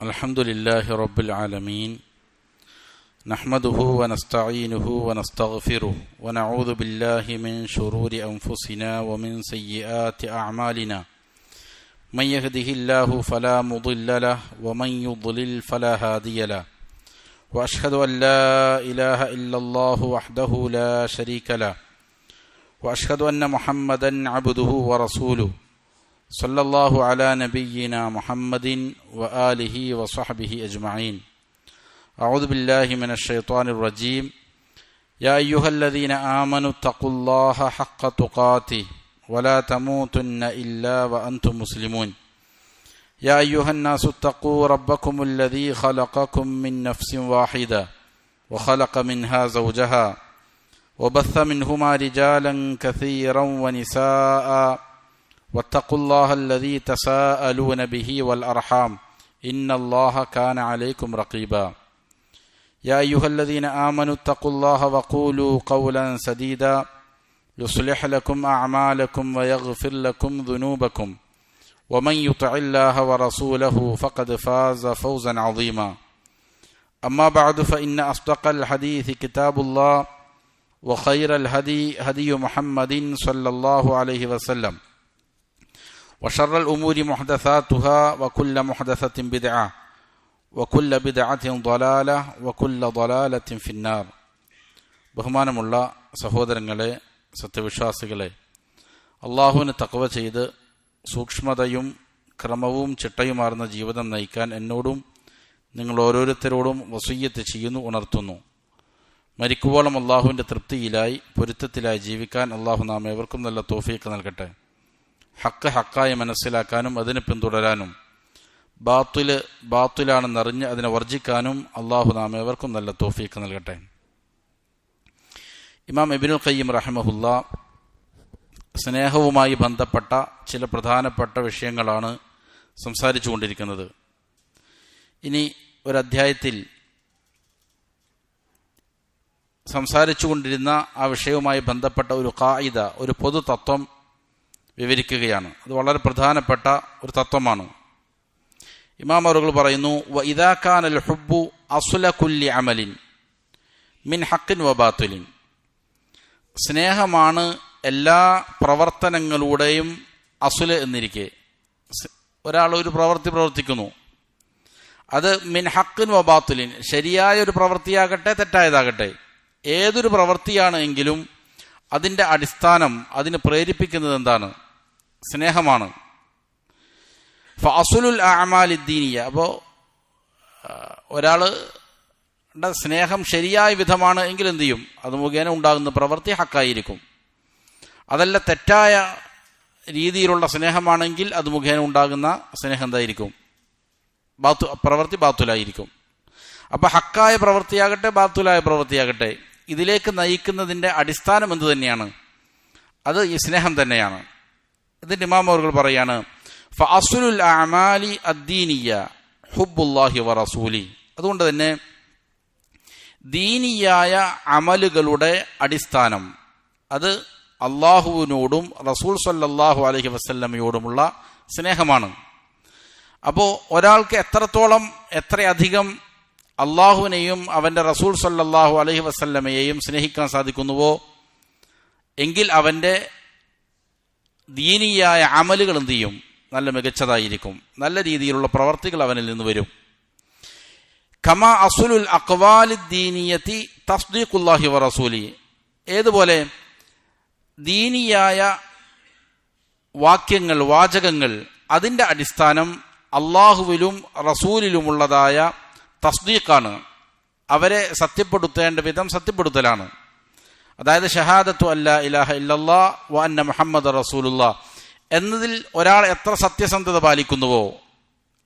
الحمد لله رب العالمين نحمده ونستعينه ونستغفره ونعوذ بالله من شرور أنفسنا ومن سيئات أعمالنا من يهده الله فلا مضل له ومن يضلل فلا هادي له وأشهد أن لا إله إلا الله وحده لا شريك له وأشهد أن محمدا عبده ورسوله صلى الله على نبينا محمد وآله وصحبه أجمعين. أعوذ بالله من الشيطان الرجيم. يا أيها الذين آمنوا اتقوا الله حق تقاته ولا تموتن إلا وأنتم مسلمون. يا أيها الناس اتقوا ربكم الذي خلقكم من نفس واحدة وخلق منها زوجها وبث منهما رجالا كثيرا ونساء واتقوا الله الذي تساءلون به والأرحام إن الله كان عليكم رقيبا. يا أيها الذين آمنوا اتقوا الله وقولوا قولا سديدا يصلح لكم أعمالكم ويغفر لكم ذنوبكم ومن يطع الله ورسوله فقد فاز فوزا عظيما. أما بعد فإن أصدق الحديث كتاب الله وخير الهدي هدي محمد صلى الله عليه وسلم وشر الأمور محدثاتها وكل محدثة بدعة وكل بدعة ضلالة وكل ضلالة في النار. ബഹുമാനമുള്ള സഹോദരങ്ങളെ, സത്യവിശ്വാസികളെ, അള്ളാഹുവിന് തഖ്വ ചെയ്ത് സൂക്ഷ്മതയും ക്രമവും ചിട്ടയുമാർന്ന ജീവിതം നയിക്കാൻ എന്നോടും നിങ്ങൾ ഓരോരുത്തരോടും വസിയ്യത്ത് ചെയ്യുന്നു, ഉണർത്തുന്നു. മരിക്കുവോളം അള്ളാഹുവിൻ്റെ തൃപ്തിയിലായി പൊരുത്തത്തിലായി ജീവിക്കാൻ അള്ളാഹു നാം ഏവർക്കും നല്ല തൗഫീഖ് നൽകട്ടെ. ഹക്ക് ഹക്കായി മനസ്സിലാക്കാനും അതിനെ പിന്തുടരാനും ബാത്തിലാണെന്നറിഞ്ഞ് അതിനെ വർജിക്കാനും അള്ളാഹു നാം ഏവർക്കും നല്ല തൗഫീഖ് നൽകട്ടെ. ഇമാം ഇബ്നുൽ ഖയ്യിം റഹിമഹുല്ലാ സ്നേഹവുമായി ബന്ധപ്പെട്ട ചില പ്രധാനപ്പെട്ട വിഷയങ്ങളാണ് സംസാരിച്ചു കൊണ്ടിരിക്കുന്നത്. ഇനി ഒരധ്യായത്തിൽ സംസാരിച്ചു കൊണ്ടിരുന്ന ആ വിഷയവുമായി ബന്ധപ്പെട്ട ഒരു ഖായിദ, ഒരു പൊതു തത്വം വിവരിക്കുകയാണ്. അത് വളരെ പ്രധാനപ്പെട്ട ഒരു തത്വമാണ്. ഇമാം അവറുകൾ പറയുന്നു, വഇദാ കാനൽ ഹുബ്ബു അസ്ല കുല്ലി അമലിൻ മിൻ ഹഖിൻ വബാത്തിലിൻ. സ്നേഹമാണ് എല്ലാ പ്രവർത്തനങ്ങളുടെയും അസുല് എന്നിരിക്കെ. ഒരാൾ ഒരു പ്രവൃത്തി പ്രവർത്തിക്കുന്നു, അത് മിൻ ഹഖിൻ വബാത്തിലിൻ, ശരിയായ ഒരു പ്രവൃത്തിയാകട്ടെ തെറ്റായതാകട്ടെ, ഏതൊരു പ്രവൃത്തിയാണ് എങ്കിലും അതിൻ്റെ അടിസ്ഥാനം, അതിന് പ്രേരിപ്പിക്കുന്നത് എന്താണ്? സ്നേഹമാണ്. ഫഅസുലുൽ അഅമാലി ദീനിയ. അപ്പോൾ ഒരാളുടെ സ്നേഹം ശരിയായ വിധമാണ് എങ്കിൽ എന്ത് ചെയ്യും? അത് മുഖേന ഉണ്ടാകുന്ന പ്രവൃത്തി ഹക്കായിരിക്കും. അതല്ല തെറ്റായ രീതിയിലുള്ള സ്നേഹമാണെങ്കിൽ അത് മുഖേന ഉണ്ടാകുന്ന സ്നേഹം എന്തായിരിക്കും? പ്രവൃത്തി ബാത്തുലായിരിക്കും. അപ്പം ഹക്കായ പ്രവൃത്തിയാകട്ടെ ബാത്തുലായ പ്രവൃത്തിയാകട്ടെ, ഇതിലേക്ക് നയിക്കുന്നതിൻ്റെ അടിസ്ഥാനം എന്തു തന്നെയാണ്? അത് ഈ സ്നേഹം തന്നെയാണ്. ഇതിൻ്റെ ഇമാം അവറുകൾ പറയാണ്, ഫഅസ്ലുൽ അഅമാലി അദ്ദീനിയ ഹുബ്ബുല്ലാഹി വറസൂലി. അതുകൊണ്ട് തന്നെ ദീനിയായ അമലുകളുടെ അടിസ്ഥാനം അത് അള്ളാഹുവിനോടും റസൂൽ സ്വല്ലല്ലാഹു അലൈഹി വസല്ലമയോടുമുള്ള സ്നേഹമാണ്. അപ്പോൾ ഒരാൾക്ക് എത്രയധികം അള്ളാഹുവിനെയും അവൻ്റെ റസൂൽ സ്വല്ലല്ലാഹു അലൈഹി വസല്ലമയെയും സ്നേഹിക്കാൻ സാധിക്കുന്നുവോ എങ്കിൽ അവൻ്റെ ദീനിയായ അമലുകൾ എന്ത് ചെയ്യും? നല്ല മികച്ചതായിരിക്കും. നല്ല രീതിയിലുള്ള പ്രവർത്തികൾ അവനിൽ നിന്ന് വരും. കമാ അസ്ലുൽ അഖ്വാലി ദീനിയത്തി തസ്ദീഖുല്ലാഹി വറസൂലി. ഏതുപോലെ ദീനിയായ വാചകങ്ങൾ അതിൻ്റെ അടിസ്ഥാനം അള്ളാഹുവിലും റസൂലിലുമുള്ളതായ തസ്ദീഖാണ്. അവരെ സത്യപ്പെടുത്തേണ്ട വിധം സത്യപ്പെടുത്തലാണ്. അതായത് ഷഹാദത്തു അല്ലാ ഇലാഹ ഇല്ലല്ലാഹ് വ അന്ന മുഹമ്മദ് റസൂലുള്ളാഹ് എന്നതിൽ ഒരാൾ എത്ര സത്യസന്ധത പാലിക്കുന്നുവോ,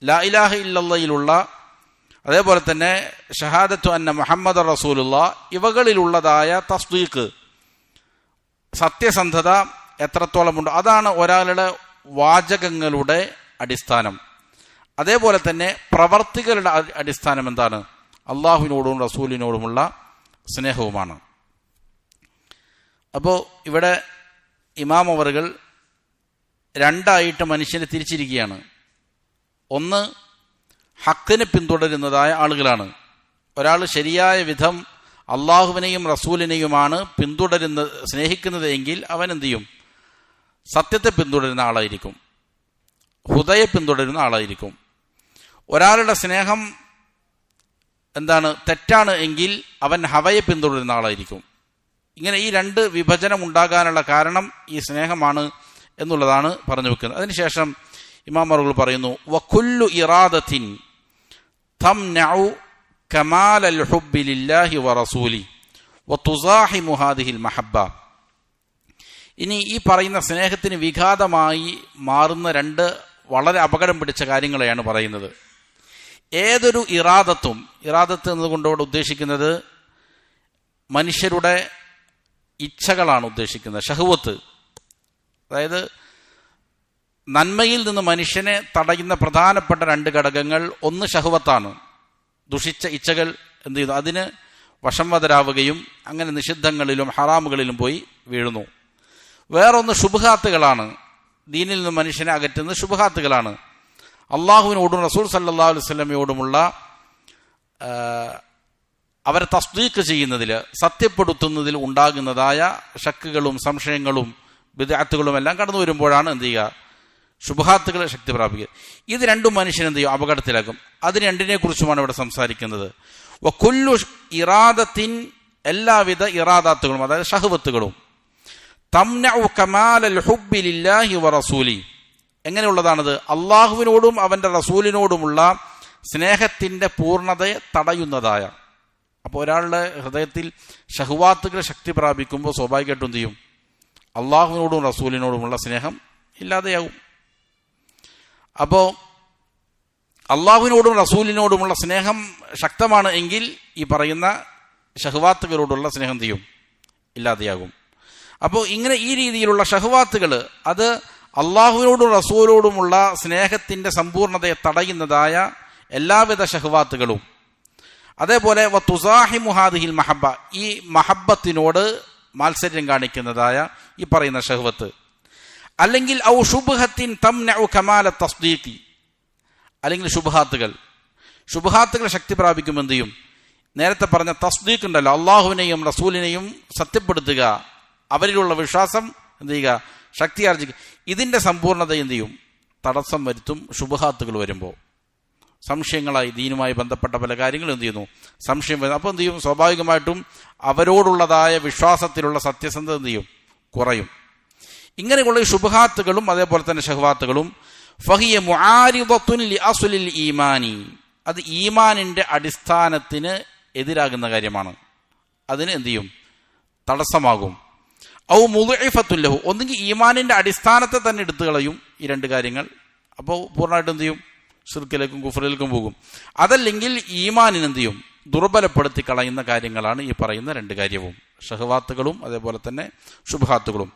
ലാ ഇലാഹ ഇല്ലല്ലാഹിലുള്ള, അതേപോലെ തന്നെ ഷഹാദത്തു അന്ന മുഹമ്മദ് റസൂലുള്ളാഹ് ഇവകളിലുള്ളതായ തസ്ദീഖ്, സത്യസന്ധത എത്രത്തോളമുണ്ടോ അതാണ് ഒരാളുടെ വാചകങ്ങളുടെ അടിസ്ഥാനം. അതേപോലെ തന്നെ പ്രവർത്തികളുടെ അടിസ്ഥാനം എന്താണ്? അള്ളാഹുവിനോടും റസൂലിനോടുമുള്ള സ്നേഹവുമാണ്. അപ്പോൾ ഇവിടെ ഇമാം അവറുകൾ രണ്ടായിട്ട് മനുഷ്യനെ തിരിച്ചിരിക്കുകയാണ്. ഒന്ന് ഹക്കിനെ പിന്തുടരുന്നതായ ആളുകളാണ്. ഒരാൾ ശരിയായ വിധം അള്ളാഹുവിനെയും റസൂലിനെയുമാണ് സ്നേഹിക്കുന്നത് എങ്കിൽ അവൻ എന്ത് ചെയ്യും? സത്യത്തെ പിന്തുടരുന്ന ആളായിരിക്കും, ഹുദയെ പിന്തുടരുന്ന ആളായിരിക്കും. ഒരാളുടെ സ്നേഹം തെറ്റാണ് എങ്കിൽ അവൻ ഹവയെ പിന്തുടരുന്ന ആളായിരിക്കും. ഇങ്ങനെ ഈ രണ്ട് വിഭജനം ഉണ്ടാകാനുള്ള കാരണം ഈ സ്നേഹമാണ് എന്നുള്ളതാണ് പറഞ്ഞു വെക്കുന്നത്. അതിനുശേഷം ഇമാം അവറുകൾ പറയുന്നു, വകുല്ലു ഇറാദത്തിൻ തംനഉ കമാലൽ ഹുബ്ബി ലില്ലാഹി വറസൂലി വതുസാഹിമു ഹാദിഹിൽ മഹബ്ബ. ഇനി ഈ പറയുന്ന സ്നേഹത്തിന് വിഘാതമായി മാറുന്ന രണ്ട് വളരെ അപകടം പിടിച്ച കാര്യങ്ങളെയാണ് പറയുന്നത്. ഏതൊരു ഇറാദത്ത് എന്നതുകൊണ്ടോട് ഉദ്ദേശിക്കുന്നത് മനുഷ്യരുടെ ഇച്ഛകളാണ് ഉദ്ദേശിക്കുന്നത്, ഷഹ്വത്ത്. അതായത് നന്മയിൽ നിന്ന് മനുഷ്യനെ തടയുന്ന പ്രധാനപ്പെട്ട രണ്ട് ഘടകങ്ങൾ, ഒന്ന് ഷഹ്വത്താണ്, ദുഷിച്ച ഇച്ഛകൾ എന്ത് ചെയ്യുന്നു, അതിന് വശംവദരാവുകയും അങ്ങനെ നിഷിദ്ധങ്ങളിലും ഹറാമുകളിലും പോയി വീഴുന്നു. വേറൊന്ന് ശുബ്ഹാത്തുകളാണ്, ദീനിൽ നിന്ന് മനുഷ്യനെ അകറ്റുന്ന ശുബ്ഹാത്തുകളാണ്. അള്ളാഹുവിനോടും റസൂൽ സല്ലല്ലാഹു അലൈഹി വസല്ലമയോടുമുള്ള അവരെ തസ്ദീഖ് ചെയ്യുന്നതിൽ, സത്യപ്പെടുത്തുന്നതിൽ ഉണ്ടാകുന്നതായ ശക്കുകളും സംശയങ്ങളും ബിദ്അത്തുകളും എല്ലാം കടന്നു വരുമ്പോഴാണ് എന്ത് ചെയ്യുക, ശുബ്ഹാത്തുകൾ ശക്തി പ്രാപിക്കുക. ഇത് രണ്ടും മനുഷ്യൻ എന്ത് ചെയ്യും, അപകടത്തിലാക്കും. അതിന് രണ്ടിനെ കുറിച്ചുമാണ് ഇവിടെ സംസാരിക്കുന്നത്. വകുല്ലു ഇറാദത്തിൻ, എല്ലാവിധ ഇറാദത്തുകളും അതായത് ഷഹ്വത്തുകളും, തംനഉ കമാലൽ ഹുബ്ബി ലില്ലാഹി വറസൂലി, എങ്ങനെയുള്ളതാണത്? അള്ളാഹുവിനോടും അവന്റെ റസൂലിനോടുമുള്ള സ്നേഹത്തിന്റെ പൂർണ്ണതയെ തടയുന്നതായ. അപ്പോൾ ഒരാളുടെ ഹൃദയത്തിൽ ഷഹ്വാത്തുകൾ ശക്തി പ്രാപിക്കുമ്പോൾ സ്വാഭാവികമായിട്ടും എന്ത് ചെയ്യും, അള്ളാഹുവിനോടും റസൂലിനോടുമുള്ള സ്നേഹം ഇല്ലാതെയാകും. അപ്പോൾ അള്ളാഹുവിനോടും റസൂലിനോടുമുള്ള സ്നേഹം ശക്തമാണ് എങ്കിൽ ഈ പറയുന്ന ഷഹ്വാത്തുകളോടുള്ള സ്നേഹം എന്ത് ചെയ്യും, ഇല്ലാതെയാകും. അപ്പോൾ ഇങ്ങനെ ഈ രീതിയിലുള്ള ഷഹ്വാത്തുകൾ, അത് അള്ളാഹുവിനോടും റസൂലിനോടുമുള്ള സ്നേഹത്തിന്റെ സമ്പൂർണതയെ തടയുന്നതായ എല്ലാവിധ ഷഹ്വാത്തുകളും, അതേപോലെ വതുസാഹിമു ഹാദിഹിൽ മഹബ്ബ, ഈ മഹബ്ബത്തിനോട് മാത്സര്യം കാണിക്കുന്നതായ ഈ പറയുന്ന ഷഹ്വത്ത്, അല്ലെങ്കിൽ ഔ ശുബ്ഹത്തിൻ തംനഉ കമാല തസ്ദീഖി, അല്ലെങ്കിൽ ശുബ്ഹാത്തുകൾ ശക്തി പ്രാപിക്കും. എന്ത് ചെയ്യും? നേരത്തെ പറഞ്ഞ തസ്ദീഖ് ഉണ്ടല്ലോ, അള്ളാഹുവിനെയും റസൂലിനെയും സത്യപ്പെടുത്തുക, അവരിലുള്ള വിശ്വാസം എന്ത് ചെയ്യുക, ശക്തി ആർജിക്കുക. ഇതിന്റെ സമ്പൂർണത എന്ത് ചെയ്യും, തടസ്സം വരുത്തും. ശുബ്ഹാത്തുകൾ വരുമ്പോൾ സംശയങ്ങളായി ദീനുമായി ബന്ധപ്പെട്ട പല കാര്യങ്ങളും എന്ത് ചെയ്യുന്നു, സംശയം വരുന്നു. അപ്പോൾ എന്ത് ചെയ്യും, സ്വാഭാവികമായിട്ടും അവരോടുള്ളതായ വിശ്വാസത്തിലുള്ള സത്യസന്ധത എന്ത് ചെയ്യും, കുറയും. ഇങ്ങനെയുള്ള ഈ ശുബ്ഹാത്തുകളും അതേപോലെ തന്നെ ഷഹ്വാത്തുകളും ഫഹിയ മുആരിദത്തുൻ ലിഅസ്ലിൽ ഈമാനി, അത് ഈമാനിന്റെ അടിസ്ഥാനത്തിന് എതിരാകുന്ന കാര്യമാണ്. അതിന് എന്ത് ചെയ്യും, തടസ്സമാകും. ഔ മുദ്ഇഫത്തുൻ ലഹു, ഒന്നുകിൽ ഈമാനിന്റെ അടിസ്ഥാനത്തെ തന്നെ എടുത്തു കളയും ഈ രണ്ട് കാര്യങ്ങൾ. അപ്പോൾ പൂർണ്ണമായിട്ട് എന്ത് ചെയ്യും, ശിർക്കിലേക്കും കുഫറിലേക്കും പോകും. അതല്ലെങ്കിൽ ഈമാനിന് എന്ത് ചെയ്യും, ദുർബലപ്പെടുത്തി കളയുന്ന കാര്യങ്ങളാണ് ഈ പറയുന്ന രണ്ട് കാര്യവും, ഷഹ്വാത്തുകളും അതേപോലെ തന്നെ ശുബ്ഹാത്തുകളും.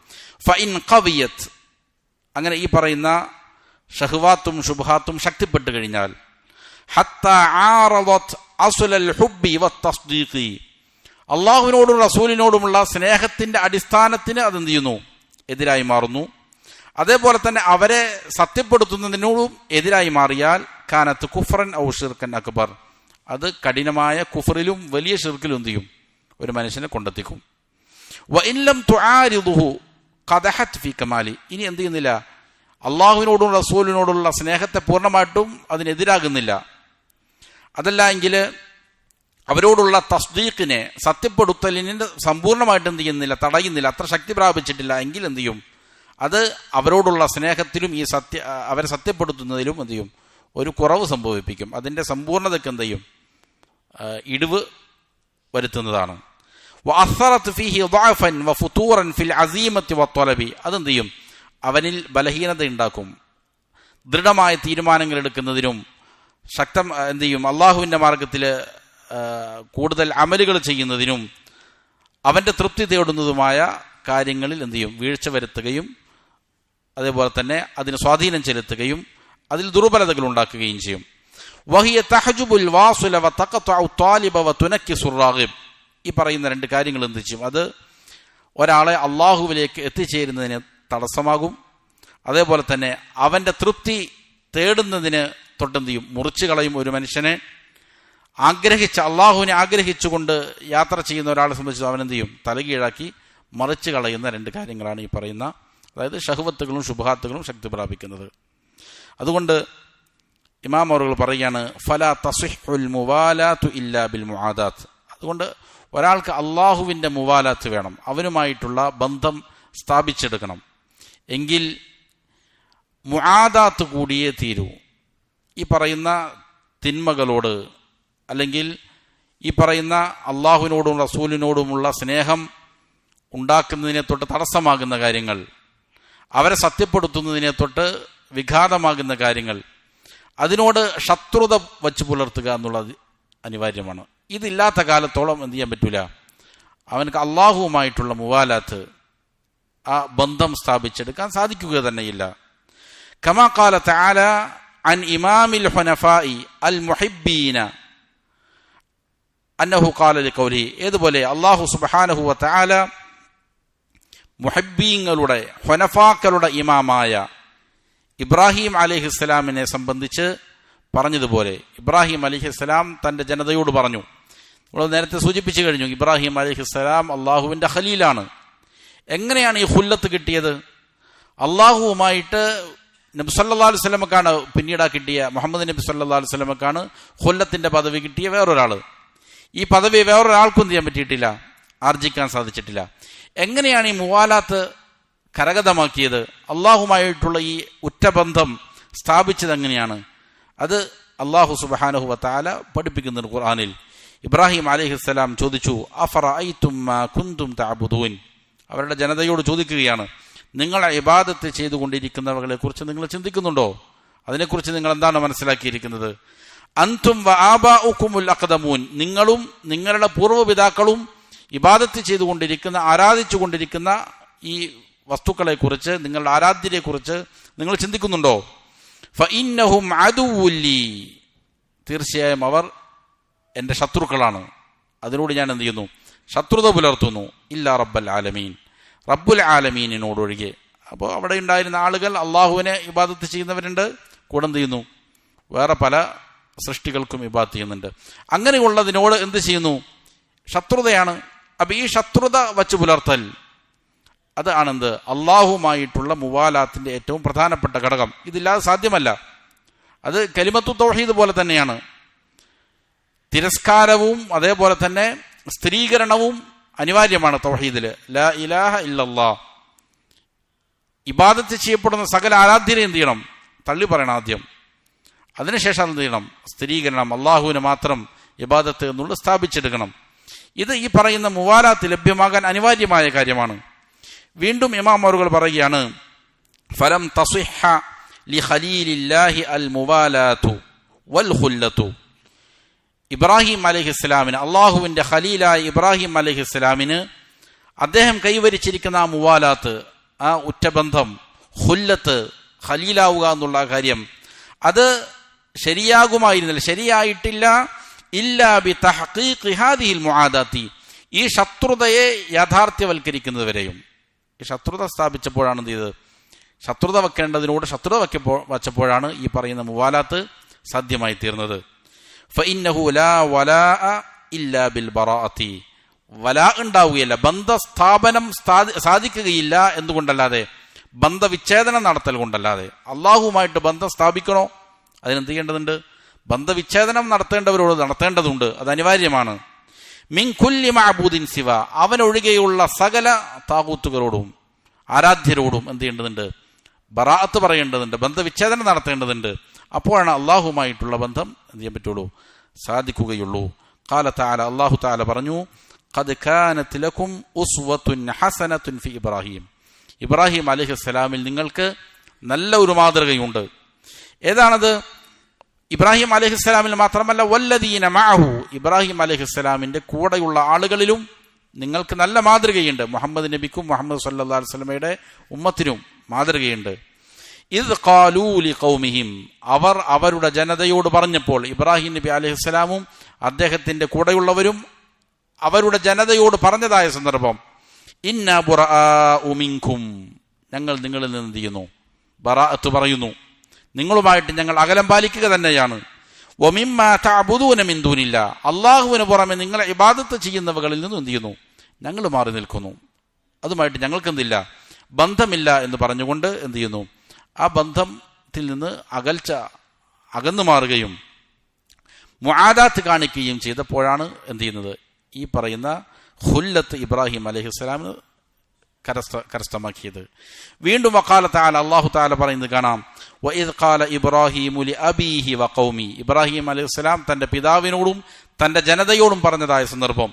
ഫഇൻ ഖവിയത്, അങ്ങനെ ഈ പറയുന്ന ഷഹ്വാത്തും ശുബ്ഹാത്തും ശക്തിപ്പെട്ടു കഴിഞ്ഞാൽ, ഹത്താ ആറദത് അസ്ലൽ ഹുബ്ബി വത്തസ്ദീഖി, അള്ളാഹുവിനോടും റസൂലിനോടുമുള്ള സ്നേഹത്തിന്റെ അടിസ്ഥാനത്തിന് അതെന്ത് ചെയ്യുന്നു, എതിരായി മാറുന്നു. അതേപോലെ തന്നെ അവരെ സത്യപ്പെടുത്തുന്നതിനോടും എതിരായി മാറിയാൽ കാനത്ത് കുഫ്റൻ ഔ ഷിർക്കൻ അക്ബർ, അത് കഠിനമായ കുഫറിലും വലിയ ഷിർക്കിലും എന്ത് ചെയ്യും, ഒരു മനുഷ്യനെ കൊണ്ടെത്തിക്കും. വഇൻ ലം തുആരിദുഹു ഖദഹത് ഫീ കമാലി, ഇനി എന്ത് ചെയ്യുന്നില്ല, അള്ളാഹുവിനോടും റസൂലിനോടുള്ള സ്നേഹത്തെ പൂർണ്ണമായിട്ടും അതിനെതിരാകുന്നില്ല. അതല്ല എങ്കിൽ അവരോടുള്ള തസ്ദീഖിനെ, സത്യപ്പെടുത്തലിനെ സമ്പൂർണ്ണമായിട്ട് എന്ത് ചെയ്യുന്നില്ല, തടയുന്നില്ല, അത്ര ശക്തി പ്രാപിച്ചിട്ടില്ല എങ്കിൽ എന്ത് ചെയ്യും, അത് അവരോടുള്ള സ്നേഹത്തിലും ഈ അവരെ സത്യപ്പെടുത്തുന്നതിലും എന്ത് ചെയ്യും, ഒരു കുറവ് സംഭവിപ്പിക്കും. അതിൻ്റെ സമ്പൂർണ്ണതയ്ക്ക് എന്ത് ചെയ്യും, ഇടിവ് വരുത്തുന്നതാണ്. വഅസ്റത് ഫീഹി ളഅഫൻ വഫുതൂറൻ ഫിൽ അസീമത്തി വത്വലബി, അതെന്ത് ചെയ്യും, അവനിൽ ബലഹീനത ഉണ്ടാക്കും. ദൃഢമായ തീരുമാനങ്ങൾ എടുക്കുന്നതിനും എന്ത് ചെയ്യും, അള്ളാഹുവിൻ്റെ മാർഗത്തിൽ കൂടുതൽ അമലുകൾ ചെയ്യുന്നതിനും അവൻ്റെ തൃപ്തി തേടുന്നതുമായ കാര്യങ്ങളിൽ എന്ത് ചെയ്യും, വീഴ്ച വരുത്തുകയും അതേപോലെ തന്നെ അതിന് സ്വാധീനം ചെലുത്തുകയും അതിൽ ദുർബലതകൾ ഉണ്ടാക്കുകയും ചെയ്യും. വഹിയ തഹജുബുൽ വാസുല വതഖതഉ ത്വാലിബ വതുനക്കിസുർ റാഗിബ്, ഈ പറയുന്ന രണ്ട് കാര്യങ്ങൾ എന്ത് ചെയ്യും, അത് ഒരാളെ അള്ളാഹുവിലേക്ക് എത്തിച്ചേരുന്നതിന് തടസ്സമാകും. അതേപോലെ തന്നെ അവൻ്റെ തൃപ്തി തേടുന്നതിന് തൊട്ടെന്ത് ചെയ്യും? മുറിച്ചു കളയും. ഒരു മനുഷ്യനെ അള്ളാഹുവിനെ ആഗ്രഹിച്ചുകൊണ്ട് യാത്ര ചെയ്യുന്ന ഒരാളെ സംബന്ധിച്ച് അവനെന്ത് ചെയ്യും? തലകീഴാക്കി മറിച്ച് കളയുന്ന രണ്ട് കാര്യങ്ങളാണ് ഈ പറയുന്ന, അതായത് ഷഹ്വത്തുകളും ശുബ്ഹാത്തുകളും ശക്തി പ്രാപിക്കുന്നത്. അതുകൊണ്ട് ഇമാം അവറുകൾ പറയുകയാണ്, ഫലാ തസ്ഹിഹുൽ മുവാലാത്തു ഇല്ലാ ബിൽ മുആദാത്ത്. അതുകൊണ്ട് ഒരാൾക്ക് അള്ളാഹുവിൻ്റെ മുവാലാത്ത് വേണം, അവനുമായിട്ടുള്ള ബന്ധം സ്ഥാപിച്ചെടുക്കണം. എങ്കിൽ മുആദാത്ത് കൂടിയേ തീരൂ. ഈ പറയുന്ന തിന്മകളോട് അല്ലെങ്കിൽ ഈ പറയുന്ന അള്ളാഹുവിനോടും റസൂലിനോടുമുള്ള സ്നേഹം ഉണ്ടാക്കുന്നതിനെ തൊട്ട് തടസ്സമാകുന്ന കാര്യങ്ങൾ, അവരെ സത്യപ്പെടുത്തുന്നതിനെ തൊട്ട് വിഘാതമാകുന്ന കാര്യങ്ങൾ, അതിനോട് ശത്രുത വച്ച് പുലർത്തുക എന്നുള്ളത് അനിവാര്യമാണ്. ഇതില്ലാത്ത കാലത്തോളം എന്ത് ചെയ്യാൻ പറ്റൂല, അവനക്ക് അള്ളാഹുവുമായിട്ടുള്ള മുവാലാത്ത്, ആ ബന്ധം സ്ഥാപിച്ചെടുക്കാൻ സാധിക്കുക തന്നെയില്ല. കമാ ഖാല തആല അൻ ഇമാമിൽ ഹുനഫാഇ അൽ മുഹിബ്ബീന അന്നഹു ഖാല ലിഖൗലി. ഏതുപോലെ അല്ലാഹു സുബ്ഹാനഹു വ തആല മുഹിബ്ബീങ്ങളുടെ ഹുനഫാക്കളുടെ ഇമാമായ ഇബ്രാഹിം അലൈഹിസ്സലാമിനെ സംബന്ധിച്ച് പറഞ്ഞതുപോലെ, ഇബ്രാഹിം അലൈഹിസ്സലാം തൻ്റെ ജനതയോട് പറഞ്ഞു. നമ്മൾ നേരത്തെ സൂചിപ്പിച്ചു കഴിഞ്ഞു, ഇബ്രാഹിം അലൈഹിസ്സലാം അള്ളാഹുവിൻ്റെ ഖലീലാണ്. എങ്ങനെയാണ് ഈ ഖുല്ലത്ത് കിട്ടിയത്? അള്ളാഹുവുമായിട്ട് നബി സല്ലല്ലാഹു അലൈഹി വസല്ലമക്കാണ് പിന്നീട് കിട്ടിയ, മുഹമ്മദ് നബി സല്ലല്ലാഹു അലൈഹി വസല്ലമക്കാണ് ഖുല്ലത്തിന്റെ പദവി കിട്ടിയ വേറൊരാൾ. ഈ പദവി വേറൊരാൾക്കും ചെയ്യാൻ പറ്റിയിട്ടില്ല, ആർജിക്കാൻ സാധിച്ചിട്ടില്ല. എങ്ങനെയാണ് ഈ മുവാലാത്ത് കരഗതമാക്കിയത്? അള്ളാഹുമായിട്ടുള്ള ഈ ഉറ്റബന്ധം സ്ഥാപിച്ചത് എങ്ങനെയാണ്? അത് അള്ളാഹു സുബ്ഹാനഹു വ തആല പഠിപ്പിക്കുന്നുണ്ട് ഖുർആനിൽ. ഇബ്രാഹിം അലൈഹിസ്സലാം ചോദിച്ചു, അഫറഅയ്തും മാ കുന്തും തഅബുദൂൻ. അവരുടെ ജനതയോട് ചോദിക്കുകയാണ്, നിങ്ങൾ ഇബാദത്ത് ചെയ്തുകൊണ്ടിരിക്കുന്നവകളെ കുറിച്ച് നിങ്ങൾ ചിന്തിക്കുന്നുണ്ടോ? അതിനെക്കുറിച്ച് നിങ്ങൾ എന്താണ് മനസ്സിലാക്കിയിരിക്കുന്നത്? അൻതും വ ആബാഉകുമുൽ അഖ്ദമൂൻ, നിങ്ങളും നിങ്ങളുടെ പൂർവ്വപിതാക്കളും ഇബാദത്ത് ചെയ്തുകൊണ്ടിരിക്കുന്ന, ആരാധിച്ചുകൊണ്ടിരിക്കുന്ന ഈ വസ്തുക്കളെക്കുറിച്ച്, നിങ്ങളുടെ ആരാധ്യരെക്കുറിച്ച് നിങ്ങൾ ചിന്തിക്കുന്നുണ്ടോ? ഫഇന്നഹും അദുവ്വുൻ ലീ, തീർച്ചയായും അവർ എൻ്റെ ശത്രുക്കളാണ്, അതിനോട് ഞാൻ എന്ത് ചെയ്യുന്നു? ശത്രുത പുലർത്തുന്നു. ഇല്ലാ റബ്ബൽ ആലമീൻ, റബ്ബുൽ ആലമീനിനോടൊഴികെ. അപ്പോൾ അവിടെ ഉണ്ടായിരുന്ന ആളുകൾ അള്ളാഹുവിനെ ഇബാദത്ത് ചെയ്യുന്നവരുണ്ട്, കൂടെ എന്ത് ചെയ്യുന്നു? വേറെ പല സൃഷ്ടികൾക്കും ഇബാദത്ത് ചെയ്യുന്നുണ്ട്. അങ്ങനെയുള്ളതിനോട് എന്ത് ചെയ്യുന്നു? ശത്രുതയാണ്. അപ്പം ഈ ശത്രുത വച്ച് പുലർത്തൽ, അത് ആണെന്ത്? അള്ളാഹുമായിട്ടുള്ള മുവാലാത്തിന്റെ ഏറ്റവും പ്രധാനപ്പെട്ട ഘടകം. ഇതില്ലാതെ സാധ്യമല്ല. അത് കലിമത്തു തൗഹീദ് പോലെ തന്നെയാണ്. തിരസ്കാരവും അതേപോലെ തന്നെ സ്ഥിരീകരണവും അനിവാര്യമാണ് തൗഹീദിൽ. ലാ ഇലാഹ ഇല്ലല്ലാഹ്, ഇബാദത്ത് ചെയ്യപ്പെടുന്ന സകല ആരാധ്യരെ എന്ത് ചെയ്യണം? തള്ളി പറയണം ആദ്യം. അതിനുശേഷം എന്ത് ചെയ്യണം? സ്ഥിരീകരണം, അള്ളാഹുവിന് മാത്രം ഇബാദത്ത് എന്നുള്ളത് സ്ഥാപിച്ചെടുക്കണം. ഇത് ഈ പറയുന്ന മുവാലാത്ത് ലഭ്യമാകാൻ അനിവാര്യമായ കാര്യമാണ്. വീണ്ടും ഇമാം അവറുകൾ പറയുകയാണ്, ഫലം തസ്ഹിഹ ലി ഖലീലില്ലാഹി അൽ മുവാലാത്തു വൽ ഖുല്ലത്തു. ഇബ്രാഹിം അലൈഹിസ്സലാമിന്, അള്ളാഹുവിൻ്റെ ഖലീലായ ഇബ്രാഹിം അലൈഹിസ്സലാമിന് അദ്ദേഹം കൈവരിച്ചിരിക്കുന്ന ആ മുവാലാത്ത്, ആ ഉറ്റബന്ധം, ഖുല്ലത്ത്, ഖലീലാവുക എന്നുള്ള കാര്യം, അത് ശരിയാകുമായിരുന്നില്ല, ശരിയായിട്ടില്ല. ഇല്ലാ ബി തഹ്ഖീഖി ഹാദിഹിൽ മുആദാത്തി, ഈ ശത്രുതയെ യാഥാർത്ഥ്യവൽക്കരിക്കുന്നതുവരെയും. ഈ ശത്രുത സ്ഥാപിച്ചപ്പോഴാണ് എന്ത് ചെയ്തത്? ശത്രുത വെക്കേണ്ടതിനോട് ശത്രുത വച്ചപ്പോഴാണ് ഈ പറയുന്ന മുവാലാത്ത് സാധ്യമായി തീർന്നത്. ഫഇന്നഹു ലാ വലാഅ ഇല്ലാ ബിൽ ബറാഅത്തി, വലാ ഉണ്ടാവുകയില്ല, ബന്ധസ്ഥാപനം സാധിക്കുകയില്ല എന്തുകൊണ്ടല്ലാതെ? ബന്ധവിച്ഛേദനം നടത്തൽ കൊണ്ടല്ലാതെ. അള്ളാഹുമായിട്ട് ബന്ധം സ്ഥാപിക്കണോ? അതിനെന്ത് ചെയ്യേണ്ടതുണ്ട്? ബന്ധവിച്ഛേദനം നടത്തേണ്ടവരോട് നടത്തേണ്ടതുണ്ട്, അത് അനിവാര്യമാണ്. മിൻ കുല്ലി മഅബൂദിൻ സിവ, അവനൊഴികെയുള്ള സകല താഗൂത്തുകളോടും ആരാധ്യരോടും എന്ത് ചെയ്യേണ്ടതുണ്ട്? ബറാഅത്ത് പറയേണ്ടതുണ്ട്, ബന്ധവിച്ഛേദനം നടത്തേണ്ടതുണ്ട്. അപ്പോഴാണ് അള്ളാഹുമായിട്ടുള്ള ബന്ധം എന്ത് ചെയ്യാൻ പറ്റുള്ളൂ? സാധിക്കുകയുള്ളൂ. ഖാല തആല, അല്ലാഹു തആല പറഞ്ഞു, ഖദ് കാനത് ലക്കും ഉസ്വത്തുൻ ഹസനത്തുൻ ഫി ഇബ്രാഹിം, ഇബ്രാഹിം അലൈഹിസ്സലാമിൽ നിങ്ങൾക്ക് നല്ല ഒരു മാതൃകയുണ്ട്. ഏതാണത്? ഇബ്രാഹിം അലൈഹിസ്സലാമിൽ മാത്രമല്ല, വല്ലദീന മഅഹു, ഇബ്രാഹിം അലൈഹിസ്സലാമിന്റെ കൂടെയുള്ള ആളുകളിലും നിങ്ങൾക്ക് നല്ല മാതൃകയുണ്ട്. മുഹമ്മദ് നബിക്കും മുഹമ്മദ് സല്ലല്ലാഹു അലൈഹി വസല്ലമയുടെ ഉമ്മത്തിനും മാതൃകയുണ്ട്. ഇദ് ഖാലൂ ലിഖൗമിഹിം, അവർ അവരുടെ ജനതയോട് പറഞ്ഞപ്പോൾ, ഇബ്രാഹിം നബി അലൈഹിസ്സലാമും അദ്ദേഹത്തിന്റെ കൂടെയുള്ളവരും അവരുടെ ജനതയോട് പറഞ്ഞതായ സന്ദർഭം, ഇന്നാ ബുറാഉ മിൻകും, ഞങ്ങൾ നിങ്ങളിൽ നിന്ന് എന്ത് ചെയ്യുന്നു? ബറാഅത്ത് പറയുന്നു, നിങ്ങളുമായിട്ട് ഞങ്ങൾ അകലം പാലിക്കുക തന്നെയാണ്. വമിമ്മാ തഅബുദൂന മിൻ ദൂനില്ലാ, അല്ലാഹുവിന് പുറമെ നിങ്ങൾ ഇബാദത്ത് ചെയ്യുന്നവകളിൽ നിന്നും എന്ത് ചെയ്യുന്നു, ഞങ്ങൾ മാറി നിൽക്കുന്നു, അതുമായിട്ട് ഞങ്ങൾക്കെന്തില്ല, ബന്ധമില്ല എന്ന് പറഞ്ഞുകൊണ്ട് എന്ത് ചെയ്യുന്നു, ആ ബന്ധത്തിൽ നിന്ന് അകന്നു മാറുകയും മുആദാത്ത് കാണിക്കുകയും ചെയ്തപ്പോഴാണ് എന്ത് ചെയ്യുന്നത്, ഈ പറയുന്ന ഖുല്ലത്ത് ഇബ്രാഹിം അലൈഹിസ്സലാമിന് കരസ്ഥമാക്കിയത്. വീണ്ടും വഖാല തആല, അല്ലാഹു തആല പറയുന്നത് കാണാം, വഇദ് ഖാല ഇബ്രാഹീമു ലിഅബീഹി വഖൗമി, ഇബ്രാഹിം അലൈഹിസ്സലാം തന്റെ പിതാവിനോടും തന്റെ ജനതയോടും പറഞ്ഞതായ സന്ദർഭം,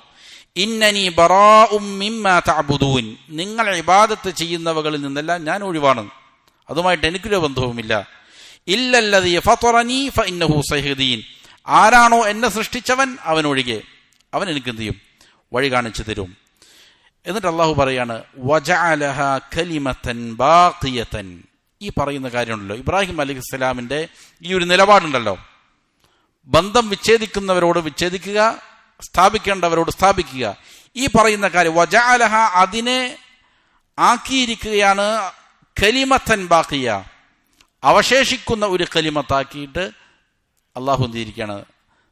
ഇന്നനി ബറാഉം മിമ്മാ തഅബുദൂൻ, നിങ്ങൾ ഇബാദത്ത് ചെയ്യുന്നവകളിൽ നിന്നെല്ലാം ഞാൻ ഒഴിവാണ്, അതുമായിട്ട് എനിക്കൊരു ബന്ധവുമില്ല. ഇല്ലല്ലദീ ഫതറനി ഫഇന്നഹു സയഹ്ദീൻ, ആരാണോ എന്നെ സൃഷ്ടിച്ചവൻ അവനൊഴികെ അവൻ എനിക്ക് എന്ത് ചെയ്യും, വഴി കാണിച്ചു തരും. എന്നിട്ട് അള്ളാഹു പറയാണ്, വജഅലഹാ കലിമതൻ ബാഖിയതൻ, ഈ പറയുന്ന കാര്യമുണ്ടല്ലോ, ഇബ്രാഹിം അലൈഹിസ്സലാമിന്റെ ഈ ഒരു നിലപാടുണ്ടല്ലോ, ബന്ധം വിച്ഛേദിക്കുന്നവരോട് വിച്ഛേദിക്കുക, സ്ഥാപിക്കേണ്ടവരോട് സ്ഥാപിക്കുക, ഈ പറയുന്ന കാര്യം വജഅലഹ, അതിനെ ആക്കിയിരിക്കുകയാണ് കലിമത്തൻ ബാഖിയ, അവശേഷിക്കുന്ന ഒരു കലിമത്താക്കിയിട്ട് അള്ളാഹു എന്തിരിക്കുകയാണ്,